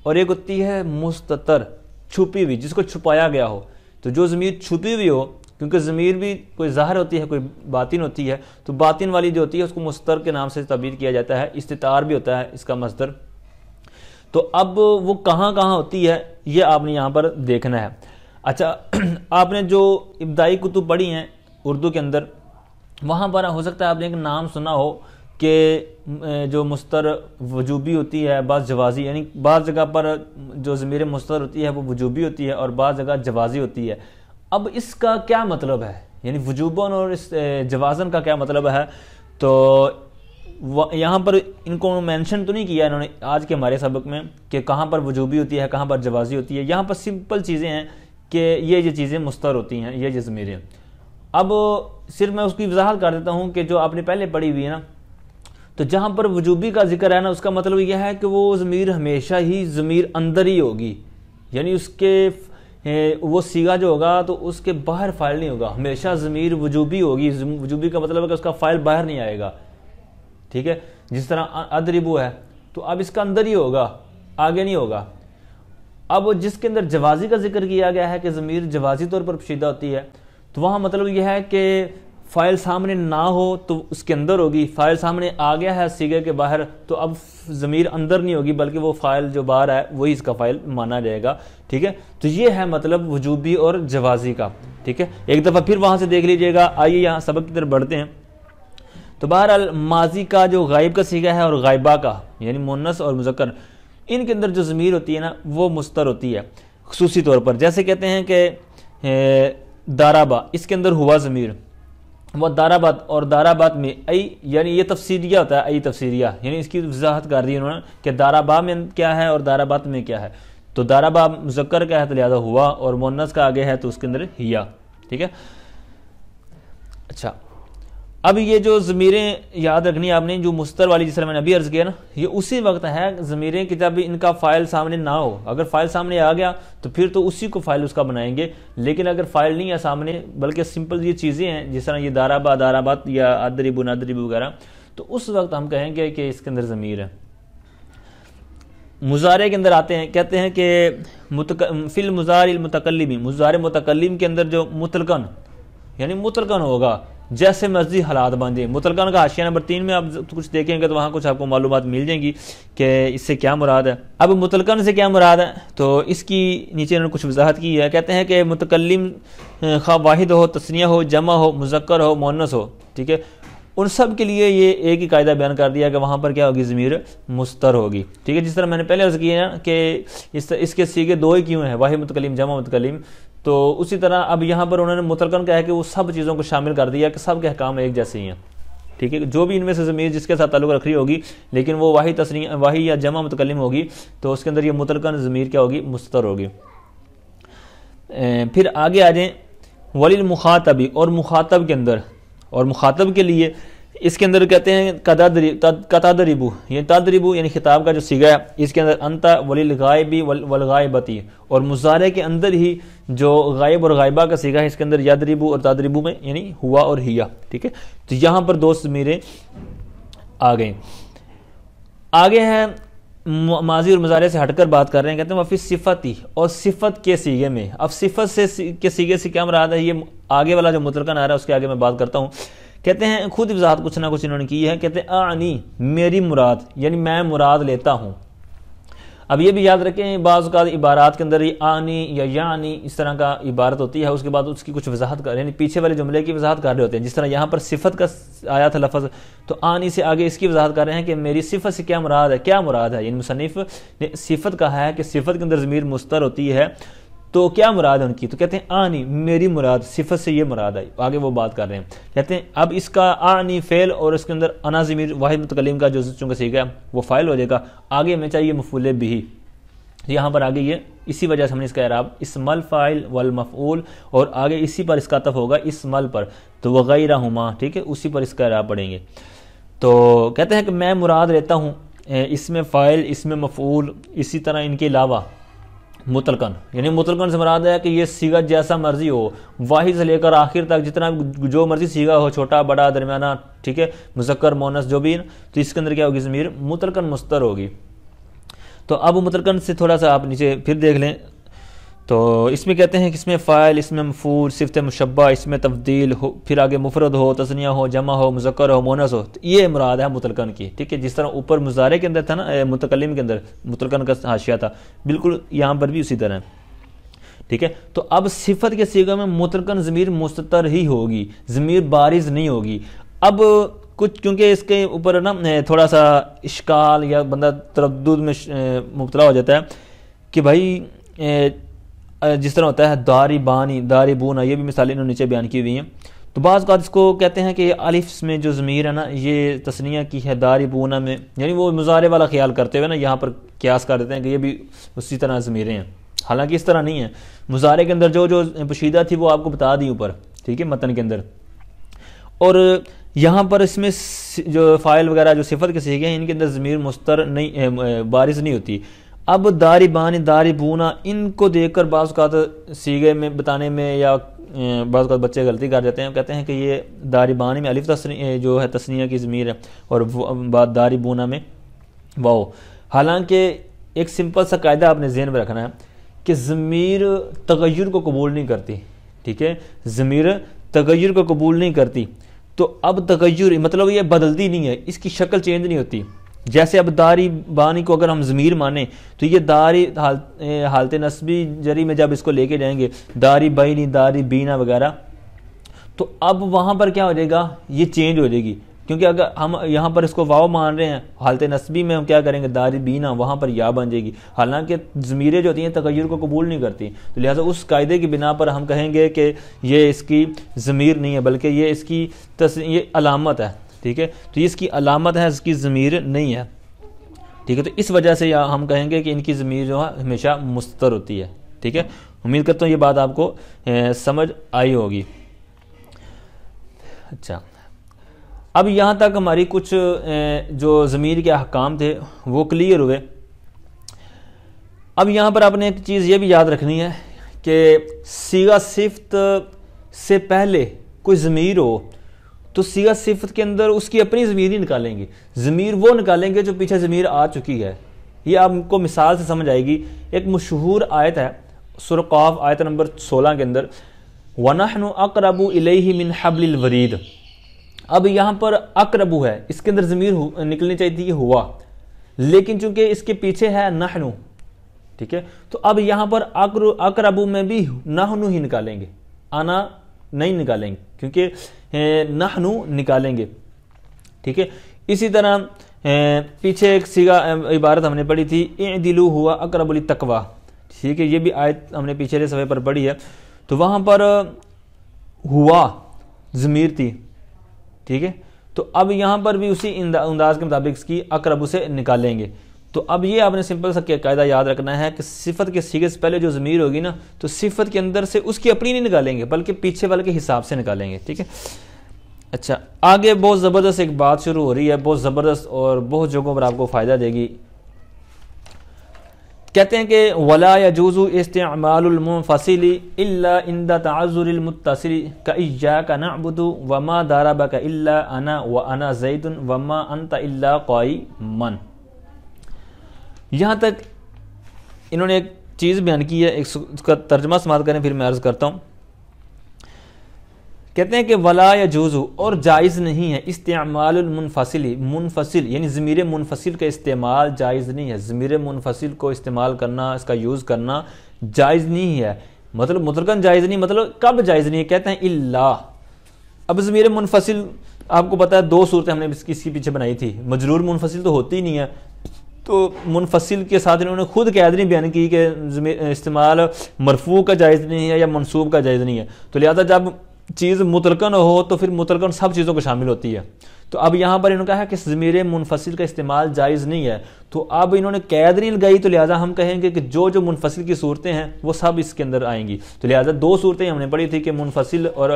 اور ایک ہوتی ہے مستتر، چھپی ہوئی، جس کو چھپایا گیا ہو۔ تو جو ضمیر چھپی ہوئی ہو، کیونکہ ضمیر بھی کوئی ظاہر ہوتی ہے، کوئی باطن ہوتی ہے، تو باطن والی جو ہوتی ہے اس کو مستتر کے نام سے تعبیر کیا جاتا ہے، استتار بھی ہوتا ہے اس کا مصدر۔ تو اب وہ کہاں کہاں ہوتی ہے یہ آپ نے یہاں پر دیکھنا ہے۔ اچھا، آپ نے جو ابتدائی کتب پڑھی ہیں اردو کے اندر، وہاں پر ہو سکتا ہے آپ نے ایک نام سنا ہو کہ جو مستتر وجوبی ہوتی ہے، بعض جوازی، یعنی بعض جگہ پر جو ضمیر مستتر ہوتی ہے وہ وجوبی ہوتی ہے اور بعض جگہ جوازی ہوتی ہے۔ اب اس کا کیا مطلب ہے، یعنی وجوباً اور اس جوازن کا کیا مطلب ہے؟ تو یہاں پر ان کو مینشن تو نہیں کیا انہوں نے آج کے ہمارے سبق میں کہ کہاں پر وجوبی ہوتی ہے، کہاں پر جوازی ہوتی ہے۔ یہاں پر سمپل چیزیں ہیں کہ یہ چیزیں مستتر ہوتی ہیں، یہ ضمیریں۔ اب صرف میں اس کی وضاحت کر دیتا ہوں کہ جو آپ نے پہلے پڑھی ہوئی ہے نا، تو جہاں پر وجوبی کا ذکر ہے نا، اس کا مطلب یہ ہے کہ وہ ضمیر ہمیشہ ہی ضمیر اندر ہی ہوگی، یعنی اس کے وہ صیغہ جو ہوگا تو اس کے باہر فاعل نہیں ہوگا، ہمیشہ ضمیر وجوبی ہوگی۔ وجوبی کا مطلب ہے کہ اس کا فاعل باہر نہیں آئے گا، ٹھیک ہے۔ جس طرح اضربو ہے تو اب اس کا اندر ہی ہوگا، آگے نہیں ہوگا۔ اب جس کے اندر جوازی کا ذکر کیا گیا ہے کہ ضمیر جوازی طور پر پوشیدہ ہوتی ہے، تو وہاں مطلب یہ ہے کہ فاعل سامنے نہ ہو تو اس کے اندر ہوگی، فاعل سامنے آ گیا ہے صیغے کے باہر تو اب ضمیر اندر نہیں ہوگی بلکہ وہ فاعل جو باہر ہے وہی اس کا فاعل مانا جائے گا، ٹھیک ہے۔ تو یہ ہے مطلب وجوبی اور جوازی کا، ٹھیک ہے۔ ایک دفعہ پھر وہاں سے دیکھ لیجئے گا۔ آئیے یہاں سبق کی طرف بڑھتے ہیں۔ تو بہرحال ماضی کا جو غائب کا صیغہ ہے اور غائبہ کا یعنی مؤنث اور مذکر، ان کے اندر جو ضمیر ہوتی ہے نا وہ مستتر ہوتی ہے خصوصی طور پر۔ جیسے کہتے ہیں کہ دارابا، اس کے اندر ہوا ضمیر، وہ دارابات، اور دارابات میں ای یعنی یہ تفسیریہ ہوتا ہے، ای تفسیریہ یعنی اس کی وضاحت کر دی انہوں نے کہ دارابا میں کیا ہے اور دارابات میں کیا ہے۔ تو دارابا مذکر کا ہے تو لہذا ہوا، اور مؤنث کا آگے ہے تو اس کے اندر ہیا، ٹھیک ہے۔ اچھا، اب یہ جو ضمیریں یاد رکھنی آپ نے جو مستتر والی، جس طرح میں نے ابھی عرض کیا نا، یہ اسی وقت ہے ضمیریں کہ جب ان کا فاعل سامنے نہ ہو۔ اگر فاعل سامنے آ گیا تو پھر تو اسی کو فاعل اس کا بنائیں گے، لیکن اگر فاعل نہیں ہے سامنے بلکہ سمپل یہ چیزیں ہیں جس طرح یہ دارابا، دارابات یا اضرب، نضرب وغیرہ، تو اس وقت ہم کہیں گے کہ اس کے اندر ضمیر ہے۔ مضارع کے اندر آتے ہیں، کہتے ہیں کہ فی المضارع المتکلم، مضارع متکلم کے اندر جو مطلقاً یعنی مطلقاً ہوگا، جیسے مرضی حالات بن جائیں. مطلقاً کا حاشیہ نمبر 3 میں آپ کچھ دیکھیں گے تو وہاں کچھ آپ کو معلومات مل جائیں گی کہ اس سے کیا مراد ہے. اب مطلقاً سے کیا مراد ہے تو اس کی نیچے انہوں نے کچھ وضاحت کی ہے. کہتے ہیں کہ متکلم خواہ واحد ہو، تثنیہ ہو، جمع ہو، مذکر ہو، مؤنث ہو، ٹھیک ہے، ان سب کے لیے یہ ایک ہی قاعدہ بیان کر دیا کہ وہاں پر کیا ہوگی، ضمیر مستر ہوگی. ٹھیک ہے، جس طرح میں نے پہلے عرض کیا نا کہ اس کے سیغے دو ہی کیوں ہیں، واحد متکلم، جمع متکلم. تو اسی طرح اب یہاں پر انہوں نے مطلقاً کہا ہے کہ وہ سب چیزوں کو شامل کر دیا کہ سب کے احکام ایک جیسے ہی ہیں. ٹھیک ہے، جو بھی ان میں سے ضمیر جس کے ساتھ تعلق رکھ رہی ہوگی لیکن وہ واحد تثنیہ، واحد یا جمع متکلم ہوگی تو اس کے اندر یہ مطلقاً ضمیر کیا ہوگی، مستر ہوگی. پھر آگے آ جائیں وللمخاطبی، اور مخاطب کے اندر، اور مخاطب کے لیے اس کے اندر کہتے ہیں کتادربو، یہ تدربو یعنی خطاب کا جو صیغہ ہے اس کے اندر انت وللغائبی والغائبتی، اور مضارع کے اندر ہی جو غائب اور غائبہ کا صیغہ ہے اس کے اندر یدربو اور تدربو میں یعنی ہوا اور ہیا. ٹھیک ہے، تو یہاں پر دو ضمیریں آ گئیں. آگے ہیں ماضی اور مضارع سے ہٹ کر بات کر رہے ہیں، کہتے ہیں وفی صفتی، اور صفت کے صیغے میں. اب صفت سے کے صیغے سے کیا مراد ہے، یہ آگے والا جو مطلقاً آ رہا ہے اس کے آگے میں بات کرتا ہوں. کہتے ہیں خود وضاحت کچھ نہ کچھ انہوں نے کی ہے. کہتے ہیں اعنی، میری مراد، یعنی میں مراد لیتا ہوں. اب یہ بھی یاد رکھیں بعض اوقات عبارات کے اندر یہ آنی یا یعنی اس طرح کا عبارت ہوتی ہے، اس کے بعد اس کی کچھ وضاحت کر، یعنی پیچھے والے جملے کی وضاحت کر رہے ہوتے ہیں. جس طرح یہاں پر صفت کا آیا تھا لفظ، تو آنی سے آگے اس کی وضاحت کر رہے ہیں کہ میری صفت سے کیا مراد ہے، کیا مراد ہے. یعنی مصنف نے صفت کا ہے کہ صفت کے اندر ضمیر مستر ہوتی ہے تو کیا مراد ہے ان کی، تو کہتے ہیں آنی، میری مراد، صفت سے یہ مراد ہے. آگے وہ بات کر رہے ہیں. کہتے ہیں اب اس کا آنی فعل اور اس کے اندر انا ضمیر واحد متکلم کا جو چونکہ صیغہ ہے وہ فاعل ہو جائے گا. آگے میں چاہیے مفعول بھی، یہاں پر آگے یہ اسی وجہ سے ہم نے اس کا اعراب اسم الفاعل والمفعول، اور آگے اسی پر اس کا عطف ہوگا اسم ال پر، تو وغیرہما. ٹھیک ہے، اسی پر اس کا اعراب پڑھیں گے. تو کہتے ہیں کہ میں مراد لیتا ہوں اسم فاعل، اسم مفعول، اسی طرح ان کے علاوہ مطلقاً، یعنی مطلقاً سے مراد ہے کہ یہ صیغہ جیسا مرضی ہو، واحد سے لے کر آخر تک جتنا جو مرضی صیغہ ہو، چھوٹا بڑا درمیانہ، ٹھیک ہے، مذکر مؤنث جو بھی، تو اس کے اندر کیا ہوگی، ضمیر مطلقاً مستر ہوگی. تو اب مطلقاً سے تھوڑا سا آپ نیچے پھر دیکھ لیں تو اس میں کہتے ہیں کہ اس میں فاعل، اس میں مفعول، صفت مشبہ، اس میں تفضیل ہو، پھر آگے مفرد ہو، تثنیہ ہو، جمع ہو، مذکر ہو، مؤنث ہو، تو یہ مراد ہے مطلقاً کی. ٹھیک ہے، جس طرح اوپر مضارع کے اندر تھا نا، متکلم کے اندر مطلقاً کا حاشیہ تھا، بالکل یہاں پر بھی اسی طرح. ٹھیک ہے، تو اب صفت کے صیغہ میں مطلقاً ضمیر مستتر ہی ہوگی، ضمیر بارز نہیں ہوگی. اب کچھ کیونکہ اس کے اوپر نا تھوڑا سا اشکال یا بندہ تردد میں مبتلا ہو جاتا ہے کہ بھائی جس طرح ہوتا ہے داری بانی، داری بونا، یہ بھی مثالیں انہوں نے نیچے بیان کی ہوئی ہیں. تو بعض اوقات اس کو کہتے ہیں کہ الف میں جو ضمیر ہے نا یہ تثنیہ کی ہے، داری بونا میں، یعنی وہ مضارع والا خیال کرتے ہوئے نا یہاں پر قیاس کر دیتے ہیں کہ یہ بھی اسی طرح ضمیریں ہیں. حالانکہ اس طرح نہیں ہے. مضارع کے اندر جو پوشیدہ تھی وہ آپ کو بتا دی اوپر، ٹھیک ہے، متن کے اندر. اور یہاں پر اس میں جو فاعل وغیرہ جو صفت کے صیغے ہیں ان کے اندر ضمیر مستر نہیں، بارز نہیں ہوتی. اب داری بانی، داری بونا، ان کو دیکھ کر بعض اوقات صیغے میں بتانے میں یا بعض اوقات بچے غلطی کر جاتے ہیں، کہتے ہیں کہ یہ داری بانی میں الف جو ہے تثنیہ کی ضمیر ہے اور بعد داری بونا میں واو. حالانکہ ایک سمپل سا قاعدہ آپ نے ذہن میں رکھنا ہے کہ ضمیر تغیر کو قبول نہیں کرتی. ٹھیک ہے، ضمیر تغیر کو قبول نہیں کرتی. تو اب تغیر مطلب یہ بدلتی نہیں ہے، اس کی شکل چینج نہیں ہوتی. جیسے اب داری بانی کو اگر ہم ضمیر مانیں تو یہ داری حالت نسبی جری میں جب اس کو لے کے جائیں گے، داری بینی، داری بینا وغیرہ، تو اب وہاں پر کیا ہو جائے گا، یہ چینج ہو جائے گی. کیونکہ اگر ہم یہاں پر اس کو واو مان رہے ہیں، حالت نسبی میں ہم کیا کریں گے، داری بینا، وہاں پر یا بن جائے گی. حالانکہ ضمیریں جو ہوتی ہیں تغیر کو قبول نہیں کرتی، تو لہٰذا اس قاعدے کی بنا پر ہم کہیں گے کہ یہ اس کی ضمیر نہیں ہے بلکہ یہ اس کی یہ علامت ہے. ٹھیک ہے، تو یہ اس کی علامت ہے، اس کی ضمیر نہیں ہے. ٹھیک ہے، تو اس وجہ سے ہم کہیں گے کہ ان کی ضمیر جو ہے ہمیشہ مستتر ہوتی ہے. ٹھیک ہے، امید کرتا ہوں یہ بات آپ کو سمجھ آئی ہوگی. اچھا، اب یہاں تک ہماری کچھ جو ضمیر کے احکام تھے وہ کلیئر ہوئے. اب یہاں پر آپ نے ایک چیز یہ بھی یاد رکھنی ہے کہ صیغہ صفت سے پہلے کوئی ضمیر ہو تو صیغہ صفت کے اندر اس کی اپنی ضمیر نہیں نکالیں گے، ضمیر وہ نکالیں گے جو پیچھے ضمیر آ چکی ہے. یہ آپ کو مثال سے سمجھ آئے گی. ایک مشہور آیت ہے سورہ قاف آیت نمبر 16 کے اندر، وَنَحْنُ أَقْرَبُ إِلَيْهِ مِنْ حَبْلِ الْوَرِيدِ. اب یہاں پر اقربو ہے، اس کے اندر ضمیر نکلنی چاہیے تھی ہوا، لیکن چونکہ اس کے پیچھے ہے نحنو، ٹھیک ہے، تو اب یہاں پر اقربو میں بھی نحنو ہی نکالیں گے، انا نہیں نکالیں گے کیونکہ نحنو نکالیں گے، ٹھیک ہے۔ اسی طرح پیچھے ایک سیگا عبارت ہم نے پڑھی تھی اعدلوا ہوا اقرب للتقوی، ٹھیک ہے، یہ بھی آیت ہم نے پیچھے صفحے پر پڑھی ہے، تو وہاں پر ہوا ضمیر تھی، ٹھیک ہے، تو اب یہاں پر بھی اسی انداز کے مطابق اس کی اقرب سے نکالیں گے۔ تو اب یہ آپ نے سمپل سا قاعدہ یاد رکھنا ہے کہ صفت کے صیغے سے پہلے جو ضمیر ہوگی نا، تو صفت کے اندر سے اس کی اپنی نہیں نکالیں گے بلکہ پیچھے والے کے حساب سے نکالیں گے، ٹھیک ہے۔ اچھا، آگے بہت زبردست ایک بات شروع ہو رہی ہے، بہت زبردست اور بہت جگہوں پر آپ کو فائدہ دے گی۔ کہتے ہیں کہ ولا يجوز استعمال المنفصل الا عند تعذر المتصل كإياك نعبد وما ضربك الا انا وانا زيد وما انت الا قائما۔ یہاں تک انہوں نے ایک چیز بیان کی ہے، اس کا ترجمہ سماعت کریں پھر میں عرض کرتا ہوں۔ کہتے ہیں کہ ولا یجوز، اور جائز نہیں ہے، استعمال المنفصل، منفصل یعنی ضمیر منفصل کا استعمال جائز نہیں ہے، ضمیر منفصل کو استعمال کرنا، اس کا یوز کرنا جائز نہیں ہے، مطلب مطلقاً جائز نہیں، مطلب کب جائز نہیں ہے، کہتے ہیں الا۔ اب ضمیر منفصل آپ کو پتہ ہے دو صورتیں ہم نے اس کے پیچھے بنائی تھی، مجرور منفصل تو ہوتی ہی نہیں ہے، تو منفصل کے ساتھ انہوں نے خود قید نہیں بیان کی کہ استعمال مرفوع کا جائز نہیں ہے یا منصوب کا جائز نہیں ہے، تو لہذا جب چیز مطلقاً ہو تو پھر مطلقاً سب چیزوں کو شامل ہوتی ہے۔ تو اب یہاں پر انہوں نے کہا کہ ضمیر منفصل کا استعمال جائز نہیں ہے، تو اب انہوں نے قید نہیں لگائی، تو لہٰذا ہم کہیں گے کہ جو منفصل کی صورتیں ہیں وہ سب اس کے اندر آئیں گی۔ تو لہٰذا دو صورتیں ہم نے پڑھی تھی کہ منفصل اور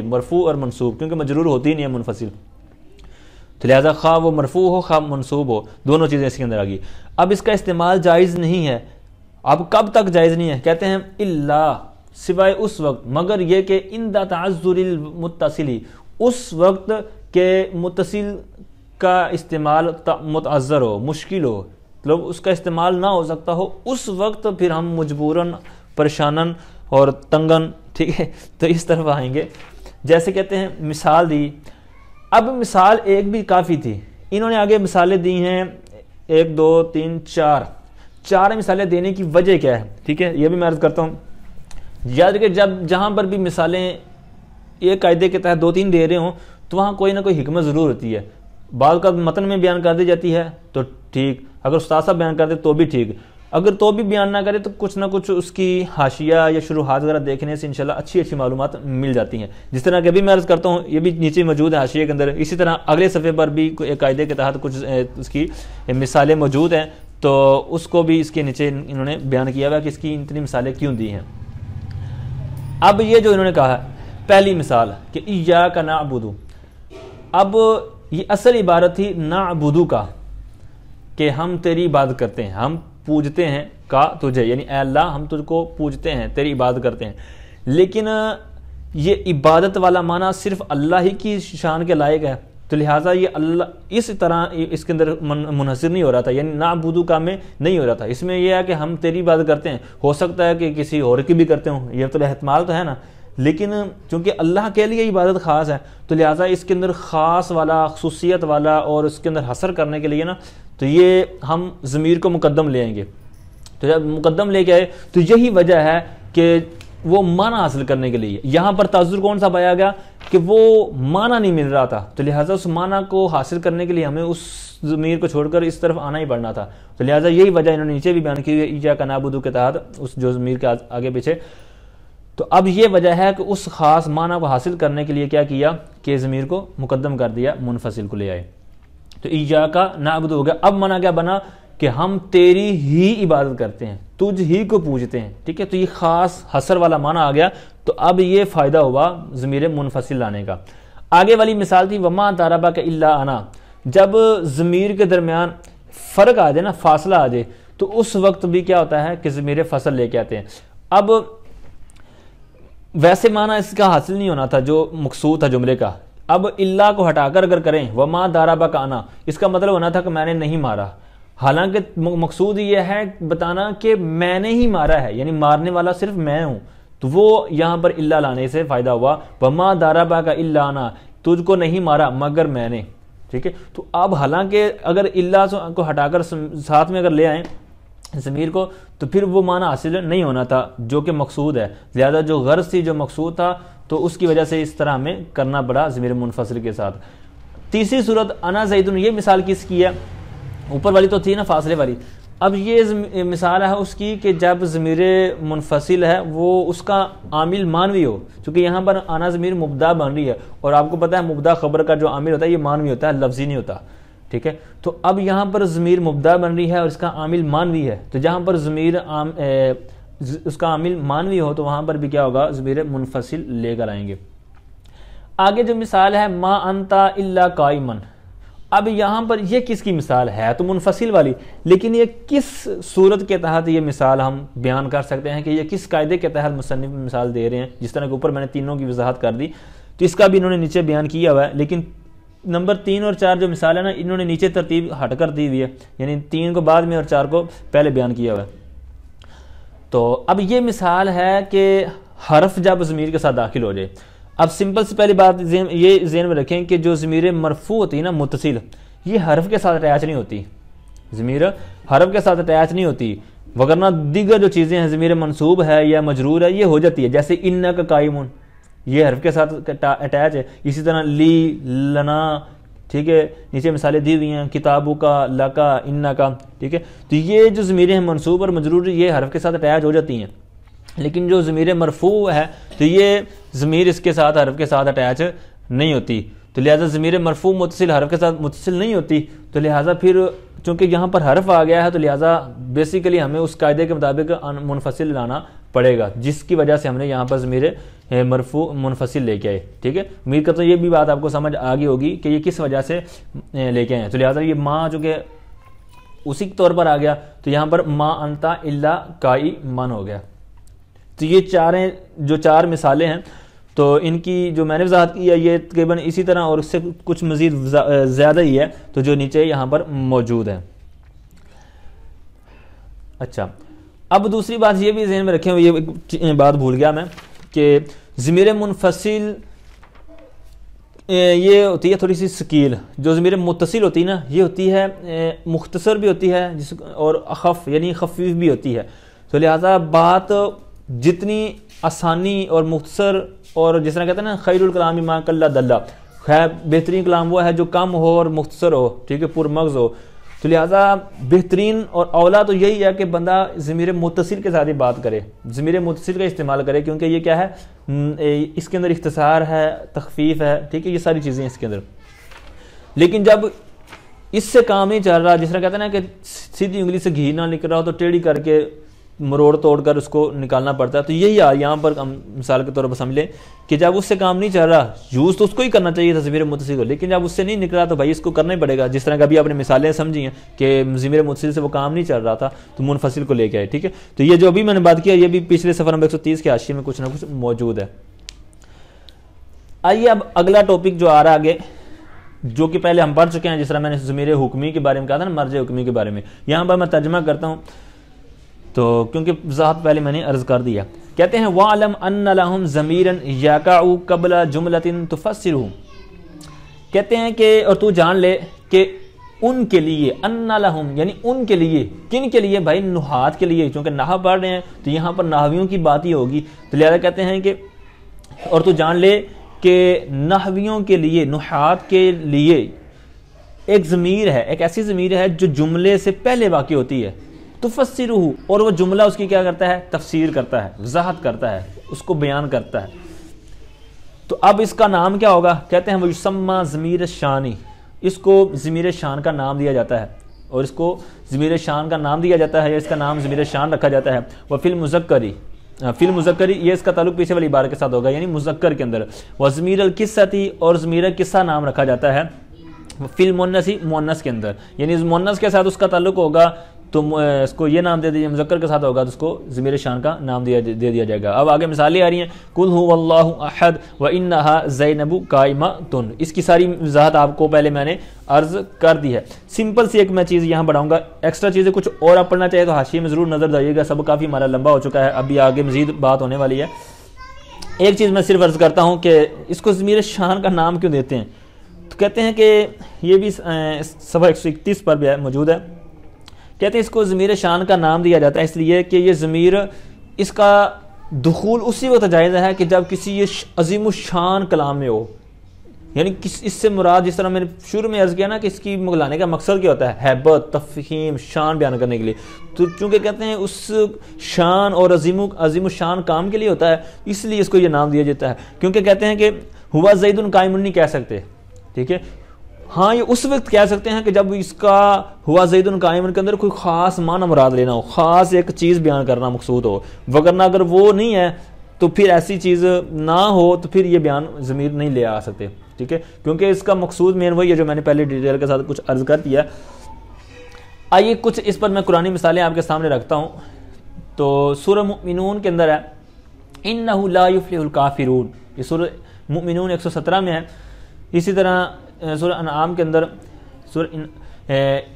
مرفوع اور منصوب، کیونکہ مجرور ہوتی نہیں ہے منفصل، تو لہٰذا خواہ وہ مرفوع ہو خواہ منصوب ہو، دونوں چیزیں اس کے اندر آ گئی۔ اب اس کا استعمال جائز نہیں ہے، اب کب تک جائز نہیں ہے، کہتے ہیں الا، سوائے اس وقت، مگر یہ کہ عند تعذر المتصل، اس وقت کہ متصل کا استعمال متعذر ہو، مشکل ہو، مطلب اس کا استعمال نہ ہو سکتا ہو، اس وقت پھر ہم مجبوراً، پریشاناً اور تنگن، ٹھیک ہے، تو اس طرف آئیں گے۔ جیسے کہتے ہیں مثال دی، اب مثال ایک بھی کافی تھی، انہوں نے آگے مثالیں دی ہیں 1 2 3 4 مثالیں دینے کی وجہ کیا ہے، ٹھیک ہے، یہ بھی میں عرض کرتا ہوں۔ یاد رکھیں جب جہاں پر بھی مثالیں ایک قاعدے کے تحت 2 3 دے رہے ہوں تو وہاں کوئی نہ کوئی حکمت ضرور ہوتی ہے، بعض کا متن میں بیان کر دی جاتی ہے تو ٹھیک، اگر استاد صاحب بیان کر دے تو بھی ٹھیک، اگر تو بھی بیان نہ کرے تو کچھ نہ کچھ اس کی حاشیہ یا شروحات وغیرہ دیکھنے سے انشاءاللہ اچھی معلومات مل جاتی ہیں، جس طرح کہ ابھی میں عرض کرتا ہوں، یہ بھی نیچے موجود ہے حاشیے کے اندر، اسی طرح اگلے صفحے پر بھی ایک قاعدے کے تحت کچھ اس کی مثالیں موجود ہیں، تو اس کو بھی اس کے نیچے انہوں نے بیان کیا ہوا کہ اس کی اتنی مثالیں کیوں دی ہیں۔ اب یہ جو انہوں نے کہا پہلی مثال کہ ایاک نعبد، اب یہ اصل عبارت تھی نعبدو کا، کہ ہم تیری عبادت کرتے ہیں، ہم پوجتے ہیں کا تجھے، یعنی اے اللہ ہم تجھ کو پوجتے ہیں، تیری عبادت کرتے ہیں، لیکن یہ عبادت والا معنی صرف اللہ ہی کی شان کے لائق ہے، تو لہٰذا یہ اللہ اس طرح اس کے اندر منحصر نہیں ہو رہا تھا، یعنی نعبدو کا میں نہیں ہو رہا تھا، اس میں یہ ہے کہ ہم تیری عبادت کرتے ہیں، ہو سکتا ہے کہ کسی اور کی بھی کرتے ہوں، یہ تو احتمال تو ہے نا، لیکن چونکہ اللہ کے لیے عبادت خاص ہے تو لہٰذا اس کے اندر خاص والا، خصوصیت والا اور اس کے اندر حصر کرنے کے لیے نا، تو یہ ہم ضمیر کو مقدم لے آئیں گے، تو جب مقدم لے کے آئے تو یہی وجہ ہے کہ وہ معنی حاصل کرنے کے لیے یہاں پر تعذر کون سا پایا گیا کہ وہ معنی نہیں مل رہا تھا، تو لہٰذا اس معنی کو حاصل کرنے کے لیے ہمیں اس ضمیر کو چھوڑ کر اس طرف آنا ہی پڑنا تھا، تو لہٰذا یہی وجہ انہوں نے نیچے بھی بیان کی ہوئی ہے ایاک نعبد کے تحت اس جو ضمیر کے آگے پیچھے، تو اب یہ وجہ ہے کہ اس خاص معنی کو حاصل کرنے کے لیے کیا کیا کہ ضمیر کو مقدم کر دیا، منفصل کو لے آئے، تو ایاک نعبد ہو گیا، اب معنی کیا بنا کہ ہم تیری ہی عبادت کرتے ہیں، تجھ ہی کو پوجتے ہیں، ٹھیک ہے، تو یہ خاص حصر والا معنی آ گیا، تو اب یہ فائدہ ہوا ضمیر منفصل لانے کا۔ آگے والی مثال تھی وما ضربک الا انا، جب ضمیر کے درمیان فرق آ جائے نا، فاصلہ آ جائے، تو اس وقت بھی کیا ہوتا ہے کہ ضمیر فصل لے کے آتے ہیں۔ اب ویسے معنی اس کا حاصل نہیں ہونا تھا جو مقصود تھا جملے کا، اب اللہ کو ہٹا کر اگر کریں وما ضربک انا، اس کا مطلب ہونا تھا کہ میں نے نہیں مارا، حالانکہ مقصود یہ ہے بتانا کہ میں نے ہی مارا ہے، یعنی مارنے والا صرف میں ہوں، تو وہ یہاں پر اللہ لانے سے فائدہ ہوا، وما ضربک الا انا، تجھ کو نہیں مارا مگر میں نے. ٹھیک ہے, تو اب حالانکہ اگر اللہ کو ہٹا کر ساتھ میں اگر لے آئیں ضمیر کو تو پھر وہ معنی حاصل نہیں ہونا تھا جو کہ مقصود ہے. لہذا جو غرض تھی, جو مقصود تھا, تو اس کی وجہ سے اس طرح ہمیں کرنا پڑا ضمیر منفصل کے ساتھ. تیسری صورت انا زیدن, یہ مثال کس کی ہے؟ اوپر والی تو تھی نا فاصلے والی. اب یہ مثال ہے اس کی کہ جب ضمیر منفصل ہے وہ اس کا عامل مانوی ہو, چونکہ یہاں پر انا ضمیر مبتدا بن رہی ہے اور آپ کو پتہ ہے مبتدا خبر کا جو عامل ہوتا ہے یہ مانوی ہوتا ہے, لفظی نہیں ہوتا. ٹھیک ہے, تو اب یہاں پر ضمیر مبتدا بن رہی ہے اور اس کا عامل مانوی ہے, تو جہاں پر ضمیر اس کا عامل مانوی ہو تو وہاں پر بھی کیا ہوگا, ضمیر منفصل لے کر آئیں گے. آگے جو مثال ہے ما انتا الا قائمن, اب یہاں پر یہ کس کی مثال ہے؟ تو منفصل والی, لیکن یہ کس صورت کے تحت یہ مثال ہم بیان کر سکتے ہیں کہ یہ کس قاعدے کے تحت مصنف مثال دے رہے ہیں؟ جس طرح کہ اوپر میں نے تینوں کی وضاحت کر دی تو اس کا بھی انہوں نے نیچے بیان کیا ہوا ہے, لیکن نمبر 3 اور 4 جو مثال ہے نا انہوں نے نیچے ترتیب ہٹ کر دی ہوئی ہے, یعنی 3 کو بعد میں اور 4 کو پہلے بیان کیا ہوا ہے. تو اب یہ مثال ہے کہ حرف جب ضمیر کے ساتھ داخل ہو جائے. اب سمپل سے پہلی بات یہ ذہن میں رکھیں کہ جو ضمیر مرفوع ہوتی ہے نا متصل, یہ حرف کے ساتھ اٹیچ نہیں ہوتی. ضمیر حرف کے ساتھ اٹیچ نہیں ہوتی, وگرنہ دیگر جو چیزیں ہیں ضمیر منصوب ہے یا مجرور ہے یہ ہو جاتی ہے. جیسے انک قائمون, یہ حرف کے ساتھ اٹیچ ہے. اسی طرح لی, لنا, ٹھیک ہے, نیچے مثالیں دی ہوئی ہیں کتابوں کا, لکا, انہ کا. ٹھیک ہے, تو یہ جو ضمیریں ہیں منصوب اور مجرور یہ حرف کے ساتھ اٹیچ ہو جاتی ہیں, لیکن جو ضمیر مرفوع ہے تو یہ ضمیر اس کے ساتھ حرف کے ساتھ اٹیچ نہیں ہوتی. تو لہٰذا ضمیر مرفوع متصل حرف کے ساتھ متصل نہیں ہوتی, تو لہٰذا پھر چونکہ یہاں پر حرف آ گیا ہے تو لہٰذا بیسیکلی ہمیں اس قاعدے کے مطابق منفصل لانا پڑے گا, جس کی وجہ سے ہم نے یہاں پر ضمیر مرفوع منفصل لے کے آئے. ٹھیک ہے, امید کرتا ہوں یہ بھی بات آپ کو سمجھ آ گئی ہوگی کہ یہ کس وجہ سے لے کے آئے. تو لہٰذا یہ ماں جو کہ اسی طور پر آ گیا تو یہاں پر ما انتا الا قائمن ہو گیا. تو یہ جو چار مثالیں ہیں تو ان کی جو میں نے وضاحت کی ہے یہ تقریباً اسی طرح اور اس سے کچھ مزید زیادہ ہی ہے, تو جو نیچے یہاں پر موجود ہے. اچھا, اب دوسری بات یہ بھی ذہن میں رکھیں, یہ بات بھول گیا میں کہ ضمیر منفصل یہ ہوتی ہے تھوڑی سی سکیل. جو ضمیر متصل ہوتی ہے نا یہ ہوتی ہے مختصر بھی ہوتی ہے اور اخف یعنی خفیف بھی ہوتی ہے. تو لہذا بات جتنی آسانی اور مختصر اور جس طرح کہتے ہیں نا خیر الکلام ما قل دل, خیر بہترین کلام وہ ہے جو کم ہو اور مختصر ہو, ٹھیک ہے, پر مغز ہو. تو لہٰذا بہترین اور اولا تو یہی ہے کہ بندہ ضمیر متصل کے ساتھ ہی بات کرے, ضمیر متصل کا استعمال کرے, کیونکہ یہ کیا ہے اس کے اندر اختصار ہے, تخفیف ہے, ٹھیک ہے, یہ ساری چیزیں اس کے اندر. لیکن جب اس سے کام نہیں چل رہا, جس طرح کہتے ہیں نا کہ سیدھی انگلی سے گھی نہ نکل رہا ہو تو ٹیڑھی کر کے مروڑ توڑ کر اس کو نکالنا پڑتا ہے. تو یہی یہاں پر ہم مثال کے طور پر سمجھ لیں کہ جب اس سے کام نہیں چل رہا, یوز تو اس کو ہی کرنا چاہیے تھا ضمیر متصل کو, لیکن جب اس سے نہیں نکلا تو بھائی اس کو کرنا ہی پڑے گا. جس طرح کبھی آپ نے مثالیں سمجھی ہیں کہ ضمیر متصل سے وہ کام نہیں چل رہا تھا تو منفصل کو لے کے آئے. ٹھیک ہے, تو یہ جو ابھی میں نے بات کیا یہ بھی پچھلے صفحہ نمبر 130 کے حاشیے میں کچھ نہ کچھ موجود ہے. آئیے اب اگلا ٹاپک جو آ رہا آگے, جو کہ پہلے ہم پڑھ چکے ہیں, جس طرح میں نے ضمیر حکمی کے بارے میں کہا تھا نا, مرجع حکمی کے بارے میں. یہاں پر میں ترجمہ کرتا ہوں تو کیونکہ وضاحت پہلے میں نے عرض کر دیا. کہتے ہیں وَعْلَمْ أَنَّ لَهُمْ ضَمِيرًا يَقَعُ قَبْلَ جُمْلَةٍ تُفَسِّرُهُ. کہتے ہیں کہ اور تو جان لے کہ ان کے لیے, أَنَّ لَهُمْ یعنی ان کے لیے, کن کے لیے بھائی, نحات کے لیے, چونکہ نحو پڑھ رہے ہیں تو یہاں پر نحویوں کی بات ہی ہوگی. تو لہذا کہتے ہیں کہ اور تو جان لے کہ نحویوں کے لیے, نحات کے لیے ایک ضمیر ہے, ایک ایسی ضمیر ہے جو جملے سے پہلے واقع ہوتی ہے. تفسرہ, اور وہ جملہ اس کی کیا کرتا ہے, تفسیر کرتا ہے, وضاحت کرتا ہے, اس کو بیان کرتا ہے. تو اب اس کا نام کیا ہوگا؟ کہتے ہیں ویسمى ضمیر الشانی, اس کو ضمیر شان کا نام دیا جاتا ہے, اور اس کو ضمیر شان کا نام دیا جاتا ہے یا اس کا نام ضمیر شان رکھا جاتا ہے. وفی المذکری, فی المذکری یہ اس کا تعلق پیچھے والی عبارت کے ساتھ ہوگا, یعنی مذکر کے اندر. وضمیر القصتی, اور ضمیر قصہ نام رکھا جاتا ہے. فی المؤنث, مؤنث کے اندر, یعنی مؤنث کے ساتھ اس کا تعلق ہوگا تو اس کو یہ نام دے دیجیے, مذکر کے ساتھ ہوگا تو اس کو ضمیر شان کا نام دے دیا جائے گا. اب آگے مثالیں آ رہی ہیں, قل هو اللہ احد وانها زینب قائمۃ, اس کی ساری وضاحت آپ کو پہلے میں نے عرض کر دی ہے. سمپل سی ایک میں چیز یہاں بڑھاؤں گا, ایکسٹرا چیزیں کچھ اور آپ پڑھنا چاہیے تو حاشیے میں ضرور نظر دائیے گا, سب کافی ہمارا لمبا ہو چکا ہے, ابھی آگے مزید بات ہونے والی ہے. ایک چیز میں صرف عرض کرتا ہوں کہ اس کو ضمیر شان کا نام کیوں دیتے ہیں؟ تو کہتے ہیں کہ یہ بھی صفحہ 131 پر بھی موجود ہے، کہتے ہیں اس کو ضمیر شان کا نام دیا جاتا ہے اس لیے کہ یہ ضمیر، اس کا دخول اسی وقت جائز ہے کہ جب کسی یہ عظیم الشان کلام میں ہو، یعنی اس سے مراد جس طرح میں نے شروع میں عرض کیا نا کہ اس کی لانے کا مقصد کیا ہوتا ہے؟ ہیبت، تفخیم، شان بیان کرنے کے لیے. تو چونکہ کہتے ہیں اس شان اور عظیم الشان کام کے لیے ہوتا ہے، اس لیے اس کو یہ نام دیا جاتا ہے. کیونکہ کہتے ہیں کہ ہوا زید قائم نہیں کہہ سکتے، ٹھیک ہے، ہاں یہ اس وقت کہہ سکتے ہیں کہ جب اس کا ہوا زید قائم کے اندر کوئی خاص معنی مراد لینا ہو، خاص ایک چیز بیان کرنا مقصود ہو، وگرنہ اگر وہ نہیں ہے تو پھر ایسی چیز نہ ہو تو پھر یہ بیان ضمیر نہیں لے آ سکتے، ٹھیک ہے، کیونکہ اس کا مقصود مین وہی ہے جو میں نے پہلے ڈیٹیل کے ساتھ کچھ عرض کر دیا. آئیے کچھ اس پر میں قرآنی مثالیں آپ کے سامنے رکھتا ہوں. تو سورہ مؤمنون کے اندر ہے اِنَّهُ لَا يُفْلِحُ الْكَافِرُونَ، یہ سورہ مؤمنون 117 میں ہے. اسی طرح سورہ انعام کے اندر سورہ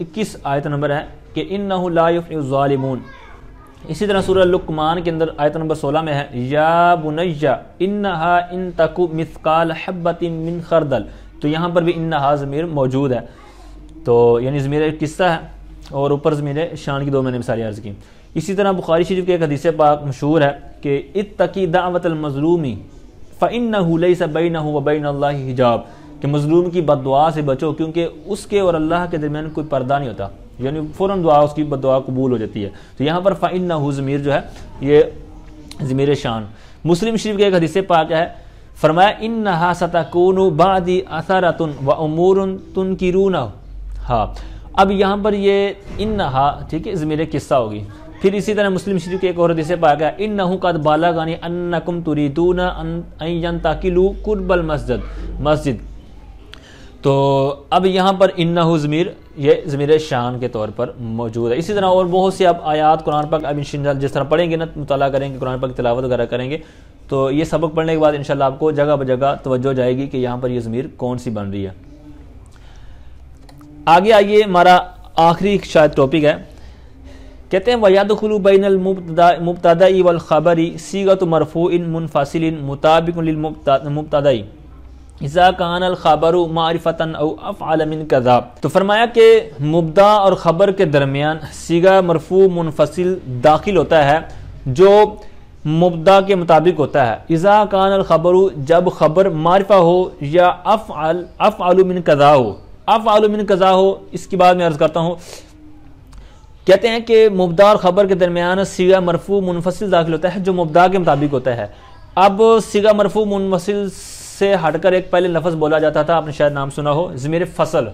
21 آیت نمبر ہے کہ اِنَّهُ لَا يُفْلِحُ الظَّالِمُونَ. اسی طرح سورہ لقمان کے اندر آیت نمبر 16 میں ہے یا بنی انہا ان تکو مثقال حبۃ من خردل. تو یہاں پر بھی انہا ضمیر موجود ہے، تو یعنی ضمیر قصہ ہے اور اوپر ضمیر شان کی دو میں نے مثالیں عرض کی. اسی طرح بخاری شریف کے ایک حدیث پاک مشہور ہے کہ اتقی دعوت المظلوم فإنہ لیس بینہ وبین اللہ حجاب، کہ مظلوم کی بد دعا سے بچو کیونکہ اس کے اور اللہ کے درمیان کوئی پردہ نہیں ہوتا، یعنی فوراً دعا اس کی بد دعا قبول ہو جاتی ہے. تو یہاں پر فإنہ ضمیر جو ہے یہ ضمیر شان. مسلم شریف کے ایک حدیث پاک ہے، فرمایا انہا ستکون بعدی اثرۃ وامور تنکرونہ. ہاں اب یہاں پر یہ انہا، ٹھیک ہے، ضمیر قصہ ہوگی. پھر اسی طرح مسلم شریف کے ایک اور حدیث پاک ہے انہ قد بلغنی انکم تریدون ان ینتقلوا قرب المسجد. تو اب یہاں پر انہ ضمیر یہ ضمیر شان کے طور پر موجود ہے. اسی طرح اور بہت سی اب آیات قرآن پاک اب انشاءاللہ جس طرح پڑھیں گے نا، مطالعہ کریں گے، قرآن پاک تلاوت وغیرہ کریں گے، تو یہ سبق پڑھنے کے بعد انشاءاللہ آپ کو جگہ بجگہ توجہ جائے گی کہ یہاں پر یہ ضمیر کون سی بن رہی ہے. آگے آئیے ہمارا آخری شاید ٹاپک ہے، کہتے ہیں وَيَدْخُلُ بَيْنَ الْمُبْتَدَإِ وَالْخَبَرِ صِيغَةُ مَرْفُوعٍ مُنْفَصِلٍ مُطَابِقٌ لِلْمُبْتَدَإِ اذا کان الخبر معرفۃ او افعل من کذا. تو فرمایا کہ مبدا اور خبر کے درمیان صیغہ مرفوع منفصل داخل ہوتا ہے جو مبدا کے مطابق ہوتا ہے. اذا کان الخبر، جب خبر معرفہ ہو یا افعل من کذا ہو. افعل من کذا ہو اس کی بات میں عرض کرتا ہوں. کہتے ہیں کہ مبدا اور خبر کے درمیان صیغہ مرفوع منفصل داخل ہوتا ہے جو مبدا کے مطابق ہوتا ہے. اب صیغہ مرفوع منفصل سے ہٹ کر ایک پہلے لفظ بولا جاتا تھا، آپ نے شاید نام سنا ہو، ضمیر فصل.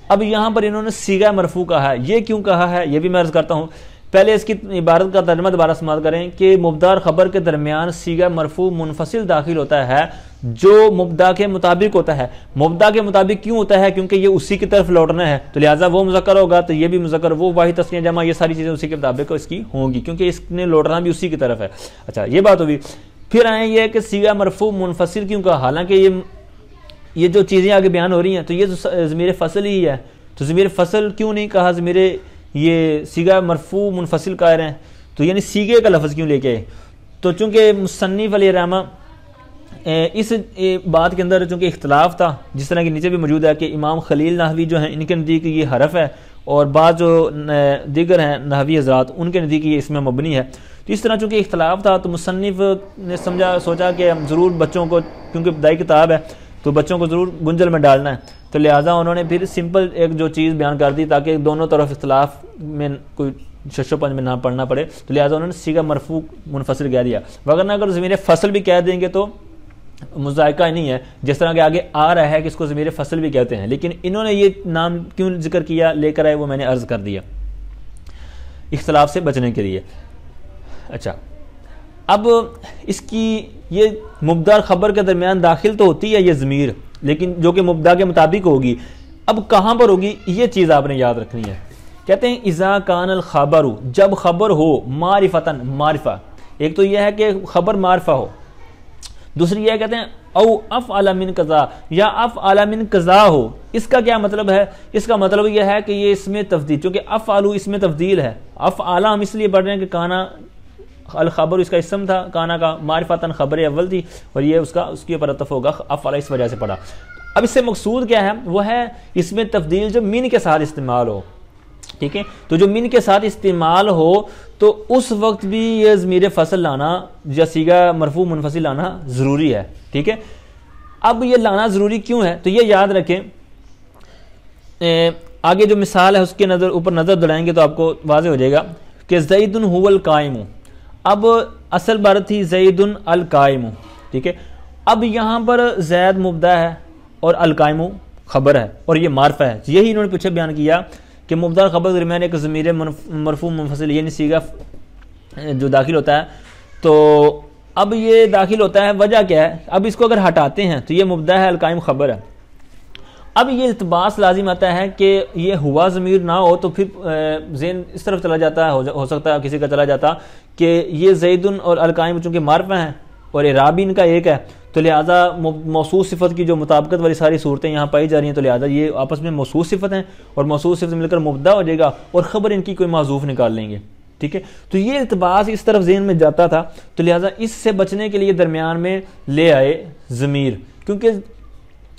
اب یہاں پر انہوں نے صیغہ مرفوع کہا ہے. یہ کیوں کہا ہے یہ بھی میں عرض کرتا ہوں. پہلے اس کی عبارت کا ترجمہ دوبارہ سماعت کریں کہ مبدا اور خبر کے درمیان صیغہ مرفوع منفصل داخل ہوتا ہے جو مبدا کے مطابق ہوتا ہے. مبدا کے مطابق کیوں ہوتا ہے؟ کیونکہ یہ اسی کی طرف لوٹنا ہے، تو لہٰذا وہ مذکر ہوگا تو یہ بھی مذکر، وہ واحد تثنیہ جمع، یہ ساری چیزیں اسی کے مطابق اس کی ہوں گی کیونکہ اس نے لوٹنا بھی اسی کی طرف ہے. اچھا یہ بات ہوگی. پھر آئیں یہ کہ صیغہ مرفوع منفصل کیوں کہا، حالانکہ یہ جو چیزیں آگے بیان ہو رہی ہیں تو یہ ضمیر فصل ہی ہے، تو ضمیر فصل کیوں نہیں کہا، ضمیر یہ صیغہ مرفوع منفصل کہہ رہے ہیں، تو یعنی صیغے کا لفظ کیوں لے کے آئے؟ تو چونکہ مصنف علیہ الرحمہ اس بات کے اندر چونکہ اختلاف تھا، جس طرح کہ نیچے بھی موجود ہے کہ امام خلیل نحوی جو ہیں ان کے نزدیک یہ حرف ہے اور بعض جو دیگر ہیں نحوی حضرات ان کے نزدیک یہ اس میں مبنی ہے. تو اس طرح چونکہ اختلاف تھا تو مصنف نے سوچا کہ ہم ضرور بچوں کو، کیونکہ ابتدائی کتاب ہے تو بچوں کو ضرور گنجل میں ڈالنا ہے، تو لہٰذا انہوں نے پھر سمپل ایک جو چیز بیان کر دی تاکہ دونوں طرف اختلاف میں کوئی شش و پنج میں نہ پڑھنا پڑے، تو لہٰذا انہوں نے صیغہ مرفوع منفصل کہہ دیا. وگرنہ اگر ضمیر فصل بھی کہہ دیں گے تو مذائقہ نہیں ہے، جس طرح کہ آگے آ رہا ہے کہ اس کو ضمیر فصل بھی کہتے ہیں، لیکن انہوں نے یہ نام کیوں ذکر کیا لے کر آئے وہ میں نے عرض کر دیا اختلاف سے بچنے کے لیے. اچھا اب اس کی یہ مبدا اور خبر کے درمیان داخل تو ہوتی ہے یہ ضمیر، لیکن جو کہ مبدا کے مطابق ہوگی. اب کہاں پر ہوگی یہ چیز آپ نے یاد رکھنی ہے. کہتے ہیں اذا کان الخبر، جب خبر ہو معرفتاً، معرفہ، ایک تو یہ ہے کہ خبر معرفہ ہو، دوسری یہ کہتے ہیں او افعل من قضا، یا افعل من قضا ہو. اس کا کیا مطلب ہے؟ اس کا مطلب یہ ہے کہ یہ اس میں تفضیل، چونکہ افعل اس میں تفضیل ہے. افعل ہم اس لیے پڑھ رہے ہیں کہ کانا الخبر اس کا اسم تھا کانا کا، معرفتاً خبر اول تھی، اور یہ اس کے اوپر عطف ہوگا افعل، اس وجہ سے پڑھا۔ اب اس سے مقصود کیا ہے؟ وہ ہے اس میں تفضیل جو من کے ساتھ استعمال ہو، ٹھیک ہے، تو جو من کے ساتھ استعمال ہو تو اس وقت بھی یہ ضمیر فصل لانا یا صیغہ مرفوع منفصل لانا ضروری ہے، ٹھیک ہے۔ اب یہ لانا ضروری کیوں ہے؟ تو یہ یاد رکھیں، آگے جو مثال ہے اس کے اوپر نظر دوڑائیں گے تو آپ کو واضح ہو جائے گا کہ زید هو القائم، اب اصل عبارت تھی زید القائم، ٹھیک ہے۔ اب یہاں پر زید مبتدا ہے اور القائم خبر ہے اور یہ معرفہ ہے، یہی انہوں نے پیچھے بیان کیا کہ مبتدا اور خبر درمیان ایک ضمیر مرفوع منفصل یعنی صیغہ جو داخل ہوتا ہے، تو اب یہ داخل ہوتا ہے، وجہ کیا ہے؟ اب اس کو اگر ہٹاتے ہیں تو یہ مبتدا ہے، القائم خبر ہے۔ اب یہ التباس لازم آتا ہے کہ یہ ہوا ضمیر نہ ہو تو پھر ذہن اس طرف چلا جاتا ہے، ہو سکتا ہے کسی کا چلا جاتا کہ یہ زید اور القائم چونکہ معرفہ ہیں اور اعراب ان کا ایک ہے، تو لہٰذا موصوف صفت کی جو مطابقت والی ساری صورتیں یہاں پائی جا رہی ہیں، تو لہٰذا یہ آپس میں موصوف صفت ہیں اور موصوف صفت مل کر مبتدا ہو جائے گا اور خبر ان کی کوئی معذوف نکال لیں گے، ٹھیک ہے۔ تو یہ التباس اس طرف ذہن میں جاتا تھا، تو لہٰذا اس سے بچنے کے لیے درمیان میں لے آئے ضمیر، کیونکہ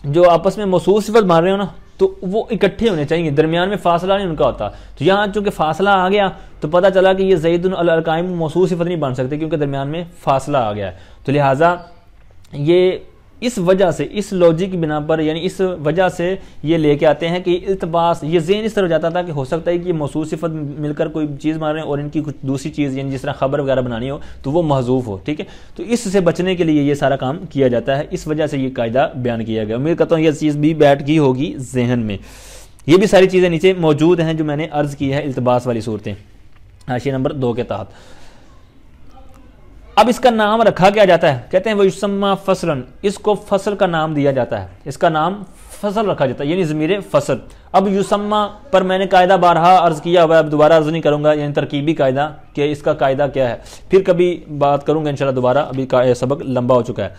جو آپس میں موصوف صفت مان رہے ہو نا تو وہ اکٹھے ہونے چاہیے، درمیان میں فاصلہ نہیں ان کا ہوتا، تو یہاں چونکہ فاصلہ آ گیا تو پتہ چلا کہ یہ زید القائم موصوف صفت نہیں بن سکتے کیونکہ درمیان میں فاصلہ آ گیا ہے، تو لہٰذا یہ اس وجہ سے، اس لوجک کی بنا پر، یعنی اس وجہ سے یہ لے کے آتے ہیں کہ التباس، یہ ذہن اس طرح جاتا تھا کہ ہو سکتا ہے کہ یہ موصوف صفت مل کر کوئی چیز مان رہے ہیں اور ان کی کچھ دوسری چیز یعنی جس طرح خبر وغیرہ بنانی ہو تو وہ محذوف ہو، ٹھیک ہے۔ تو اس سے بچنے کے لیے یہ سارا کام کیا جاتا ہے، اس وجہ سے یہ قاعدہ بیان کیا گیا۔ امید کرتا ہوں یہ چیز بھی بیٹھ گئی ہوگی ذہن میں۔ یہ بھی ساری چیزیں نیچے موجود ہیں جو میں نے عرض کی ہے التباس والی صورتیں حاشیہ نمبر 2 کے تحت۔ اب اس کا نام رکھا کیا جاتا ہے؟ کہتے ہیں وہ یسمى فصلاً، اس کو فصل کا نام دیا جاتا ہے، اس کا نام فصل رکھا جاتا ہے یعنی ضمیر فصل۔ اب یسمى پر میں نے قاعدہ بارہا عرض کیا ہوا ہے، اب دوبارہ عرض نہیں کروں گا، یعنی ترکیبی قاعدہ کہ اس کا قاعدہ کیا ہے، پھر کبھی بات کروں گا انشاءاللہ دوبارہ، ابھی سبق لمبا ہو چکا ہے۔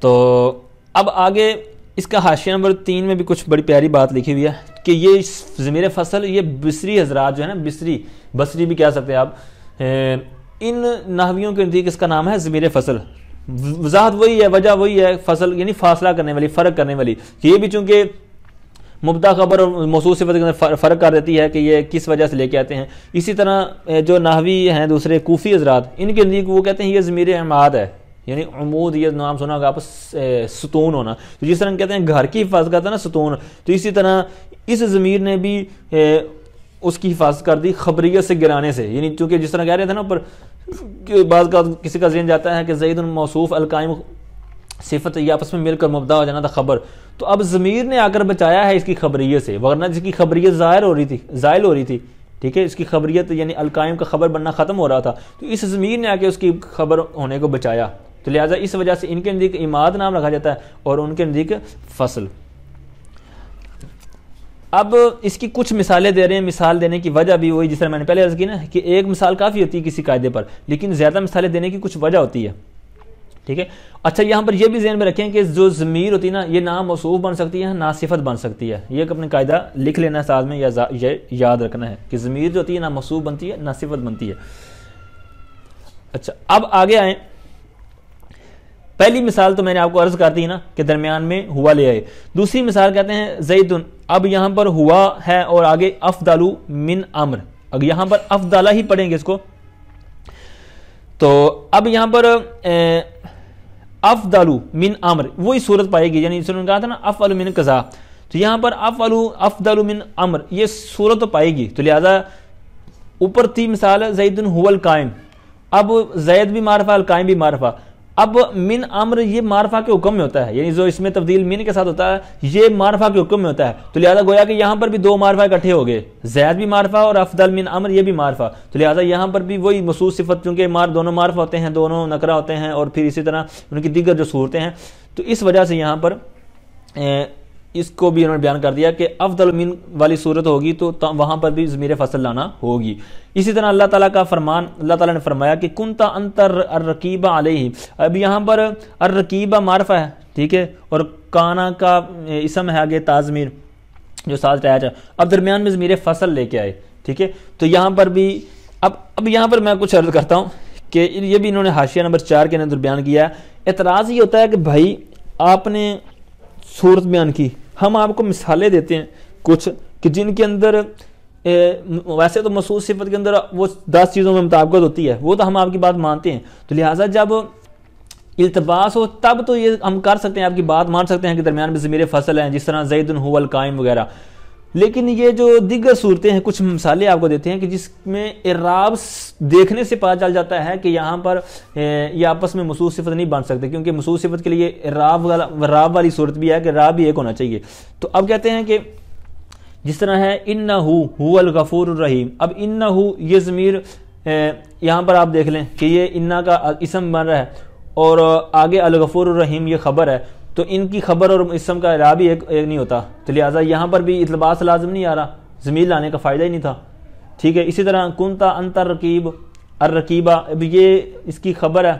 تو اب آگے اس کا حاشیہ نمبر 3 میں بھی کچھ بڑی پیاری بات لکھی ہوئی ہے کہ یہ ضمیر فصل، یہ بصری حضرات جو ہے نا، بصری بھی کہہ سکتے ہیں آپ، ان نحویوں کے نزدیک اس کا نام ہے ضمیر فصل۔ وضاحت وہی ہے، وجہ وہی ہے، فصل یعنی فاصلہ کرنے والی، فرق کرنے والی، کہ یہ بھی چونکہ مبتدا خبر اور موصوف صفت کے اندر فرق کر دیتی ہے کہ یہ کس وجہ سے لے کے آتے ہیں۔ اسی طرح جو نحوی ہیں دوسرے کوفی حضرات، ان کے نزدیک وہ کہتے ہیں یہ ضمیر عماد ہے، یعنی عمود، یہ نام سنا ہوگا آپ، ستون ہونا، تو جس طرح ہم کہتے ہیں گھر کی حفاظت کرتا ہے نا ستون، تو اسی طرح اس ضمیر نے بھی اس کی حفاظت کر دی خبریت سے گرانے سے، یعنی چونکہ جس طرح کہہ رہے تھے نا اوپر کہ بعض کا کسی کا ذہن جاتا ہے کہ زید موصوف القائم صفت یہ آپس میں مل کر مبتدا ہو جانا تھا خبر، تو اب ضمیر نے آ کر بچایا ہے اس کی خبریت سے، ورنہ جس کی خبریت زائل ہو رہی تھی، ٹھیک ہے، اس کی خبریت یعنی القائم کا خبر بننا ختم ہو رہا تھا، تو اس ضمیر نے آ کے اس کی خبر ہونے کو بچایا، تو لہٰذا اس وجہ سے ان کے نزدیک عماد نام رکھا جاتا ہے اور ان کے نزدیک فصل۔ اب اس کی کچھ مثالیں دے رہے ہیں، مثال دینے کی وجہ بھی وہی جس طرح میں نے پہلے عرض کی نا کہ ایک مثال کافی ہوتی ہے کسی قاعدے پر، لیکن زیادہ مثالیں دینے کی کچھ وجہ ہوتی ہے، ٹھیک ہے۔ اچھا یہاں پر یہ بھی ذہن میں رکھیں کہ جو ضمیر ہوتی ہے نا، یہ نہ موصوف بن سکتی ہے نہ صفت بن سکتی ہے، یہ اپنے قاعدہ لکھ لینا ہے ساتھ میں، یا یاد رکھنا ہے کہ ضمیر جو ہوتی ہے نہ موصوف بنتی ہے نہ صفت بنتی ہے۔ اچھا اب آگے آئیں، پہلی مثال تو میں نے آپ کو عرض کر دی نا کہ درمیان میں ہوا لے آئے، دوسری مثال کہتے ہیں زیدن، اب یہاں پر ہوا ہے اور آگے افضل من امر، اگر یہاں پر افضل ہی پڑھیں گے اس کو، تو اب یہاں پر افضل من امر وہی صورت پائے گی، یعنی انہوں نے کہا تھا نا افعل من قضا، تو یہاں پر افضل من امر یہ صورت تو پائے گی، تو لہذا اوپر تھی مثال زیدن هو القائم، اب زید بھی معرفہ القائم بھی معرفہ، اب من امر یہ معرفہ کے حکم میں ہوتا ہے، یعنی جو اس میں تبدیل من کے ساتھ ہوتا ہے یہ معرفہ کے حکم میں ہوتا ہے، تو لہذا گویا کہ یہاں پر بھی دو معرفہ اکٹھے ہو گئے، زید بھی معرفہ اور افضل من امر یہ بھی معرفہ، تو لہذا یہاں پر بھی وہی مخصوص صفت، چونکہ دونوں معرفہ ہوتے ہیں، دونوں نکرہ ہوتے ہیں، اور پھر اسی طرح ان کی دیگر جو صورتیں ہیں، تو اس وجہ سے یہاں پر اس کو بھی انہوں نے بیان کر دیا کہ افضل من والی صورت ہوگی تو وہاں پر بھی ضمیر فصل لانا ہوگی۔ اسی طرح اللہ تعالیٰ کا فرمان، اللہ تعالیٰ نے فرمایا کہ کنتا انت الرقیب علیہ، اب یہاں پر الرقیب معرفہ ہے، ٹھیک ہے، اور کانا کا اسم ہے آگے تاضمیر جو ساتھ اٹیچ ہے، اب درمیان میں ضمیر فصل لے کے آئے، ٹھیک ہے، تو یہاں پر بھی اب اب یہاں پر میں کچھ عرض کرتا ہوں کہ یہ بھی انہوں نے حاشیہ نمبر 4 کے اندر بیان کیا ہے. اعتراض یہ ہوتا ہے کہ بھائی آپ نے صورت بیان کی, ہم آپ کو مثالیں دیتے ہیں کچھ کہ جن کے اندر ویسے تو مخصوص صفت کے اندر وہ 10 چیزوں میں مطابقت ہوتی ہے, وہ تو ہم آپ کی بات مانتے ہیں, تو لہٰذا جب التباس ہو تب تو یہ ہم کر سکتے ہیں, آپ کی بات مان سکتے ہیں کہ درمیان میں ضمیر فصل ہیں, جس طرح زید هو القائم وغیرہ. لیکن یہ جو دیگر صورتیں ہیں, کچھ مثالیں آپ کو دیتے ہیں کہ جس میں اعراب دیکھنے سے پتہ چل جاتا ہے کہ یہاں پر یہ آپس میں مخصوص صفت نہیں بن سکتے, کیونکہ مخصوص صفت کے لیے اعراب والی صورت بھی ہے کہ اعراب بھی ایک ہونا چاہیے. تو اب کہتے ہیں کہ جس طرح ہے انہو هو الغفور الرحیم. اب انہو یہ ضمیر یہاں پر آپ دیکھ لیں کہ یہ انہ کا اسم بن رہا ہے اور آگے الغفور الرحیم یہ خبر ہے, تو ان کی خبر اور اسم کا اعراب بھی ایک نہیں ہوتا, تو لہٰذا یہاں پر بھی التباس لازم نہیں آ رہا, ضمیر لانے کا فائدہ ہی نہیں تھا. ٹھیک ہے, اسی طرح کنتا انت الرقیب الرقیبہ, اب یہ اس کی خبر ہے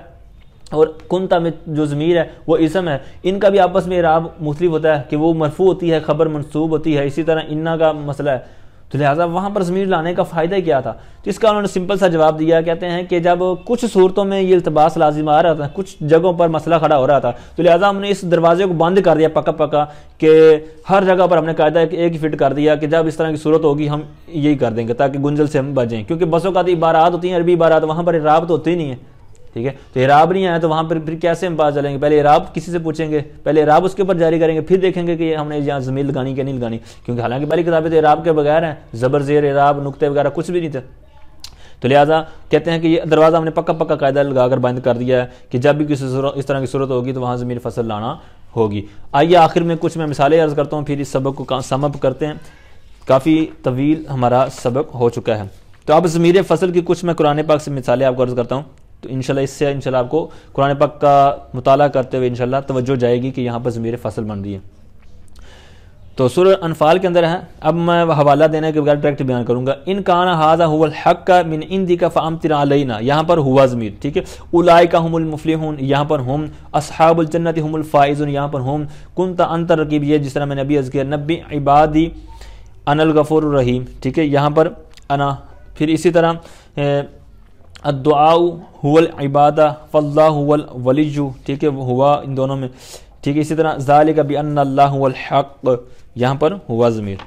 اور کنتا میں جو ضمیر ہے وہ اسم ہے, ان کا بھی آپس میں اعراب مختلف ہوتا ہے کہ وہ مرفوع ہوتی ہے, خبر منصوب ہوتی ہے. اسی طرح انہ کا مسئلہ ہے, تو لہٰذا وہاں پر ضمیر لانے کا فائدہ کیا تھا؟ تو اس کا انہوں نے سمپل سا جواب دیا, کہتے ہیں کہ جب کچھ صورتوں میں یہ التباس لازم آ رہا تھا, کچھ جگہوں پر مسئلہ کھڑا ہو رہا تھا, تو لہٰذا ہم نے اس دروازے کو بند کر دیا پکا کہ ہر جگہ پر ہم نے قاعدہ ایک ہی فٹ کر دیا کہ جب اس طرح کی صورت ہوگی ہم یہی کر دیں گے تاکہ گنجل سے ہم بچیں, کیونکہ بسوں کا عبارات ہوتی ہیں, عربی عبارات, وہاں پر اعراب تو ہوتے ہی نہیں ہے. ٹھیک ہے, تو اعراب نہیں آیا تو وہاں پر پھر کیسے ہم پاس چلیں گے؟ پہلے اعراب کسی سے پوچھیں گے, پہلے اعراب اس کے اوپر جاری کریں گے, پھر دیکھیں گے کہ ہم نے یہاں ضمیر لگانی کہ نہیں لگانی, کیونکہ حالانکہ پہلی کتابیں تو اعراب کے بغیر ہیں, زبر زیر اعراب نقطے وغیرہ کچھ بھی نہیں تھے. تو لہٰذا کہتے ہیں کہ یہ دروازہ ہم نے پکا قاعدہ لگا کر بند کر دیا ہے کہ جب بھی کسی اس طرح کی صورت ہوگی تو وہاں ضمیر فصل لانا ہوگی. آئیے آخر میں کچھ میں مثالیں عرض کرتا ہوں, پھر اس سبق کو سم اپ کرتے ہیں. کافی طویل ہمارا سبق ہو چکا ہے, تو اب ضمیر فصل کی کچھ میں قرآن پاک سے مثالیں آپ کو عرض کرتا ہوں. تو انشاءاللہ اس سے انشاءاللہ آپ کو قرآن پاک کا مطالعہ کرتے ہوئے انشاءاللہ توجہ جائے گی کہ یہاں پر ضمیر فصل بن رہی ہے. تو سورہ انفال کے اندر ہے, اب میں حوالہ دینے کے بغیر ڈائریکٹ بیان کروں گا. ان کان ھذا ھو الحق من عندک فامطر علینا, یہاں پر ہوا ضمیر, ٹھیک ہے. اولئک ھم المفلحون, یہاں پر ہم. اصحاب الجنت ھم الفائزون, یہاں پر ہم. کنت انت الرقیب, یہ جس طرح میں نبی عز کیا, نبی عبادی انا الغفور الرحیم, ٹھیک ہے. یہاں پر انا, پھر اسی طرح الدعاء هو العبادہ فاللہ هو الولی, ٹھیک ہے, ہوا ان دونوں میں, ٹھیک ہے. اسی طرح ذالک بان اللہ هو الحق, یہاں پر ہوا ضمیر.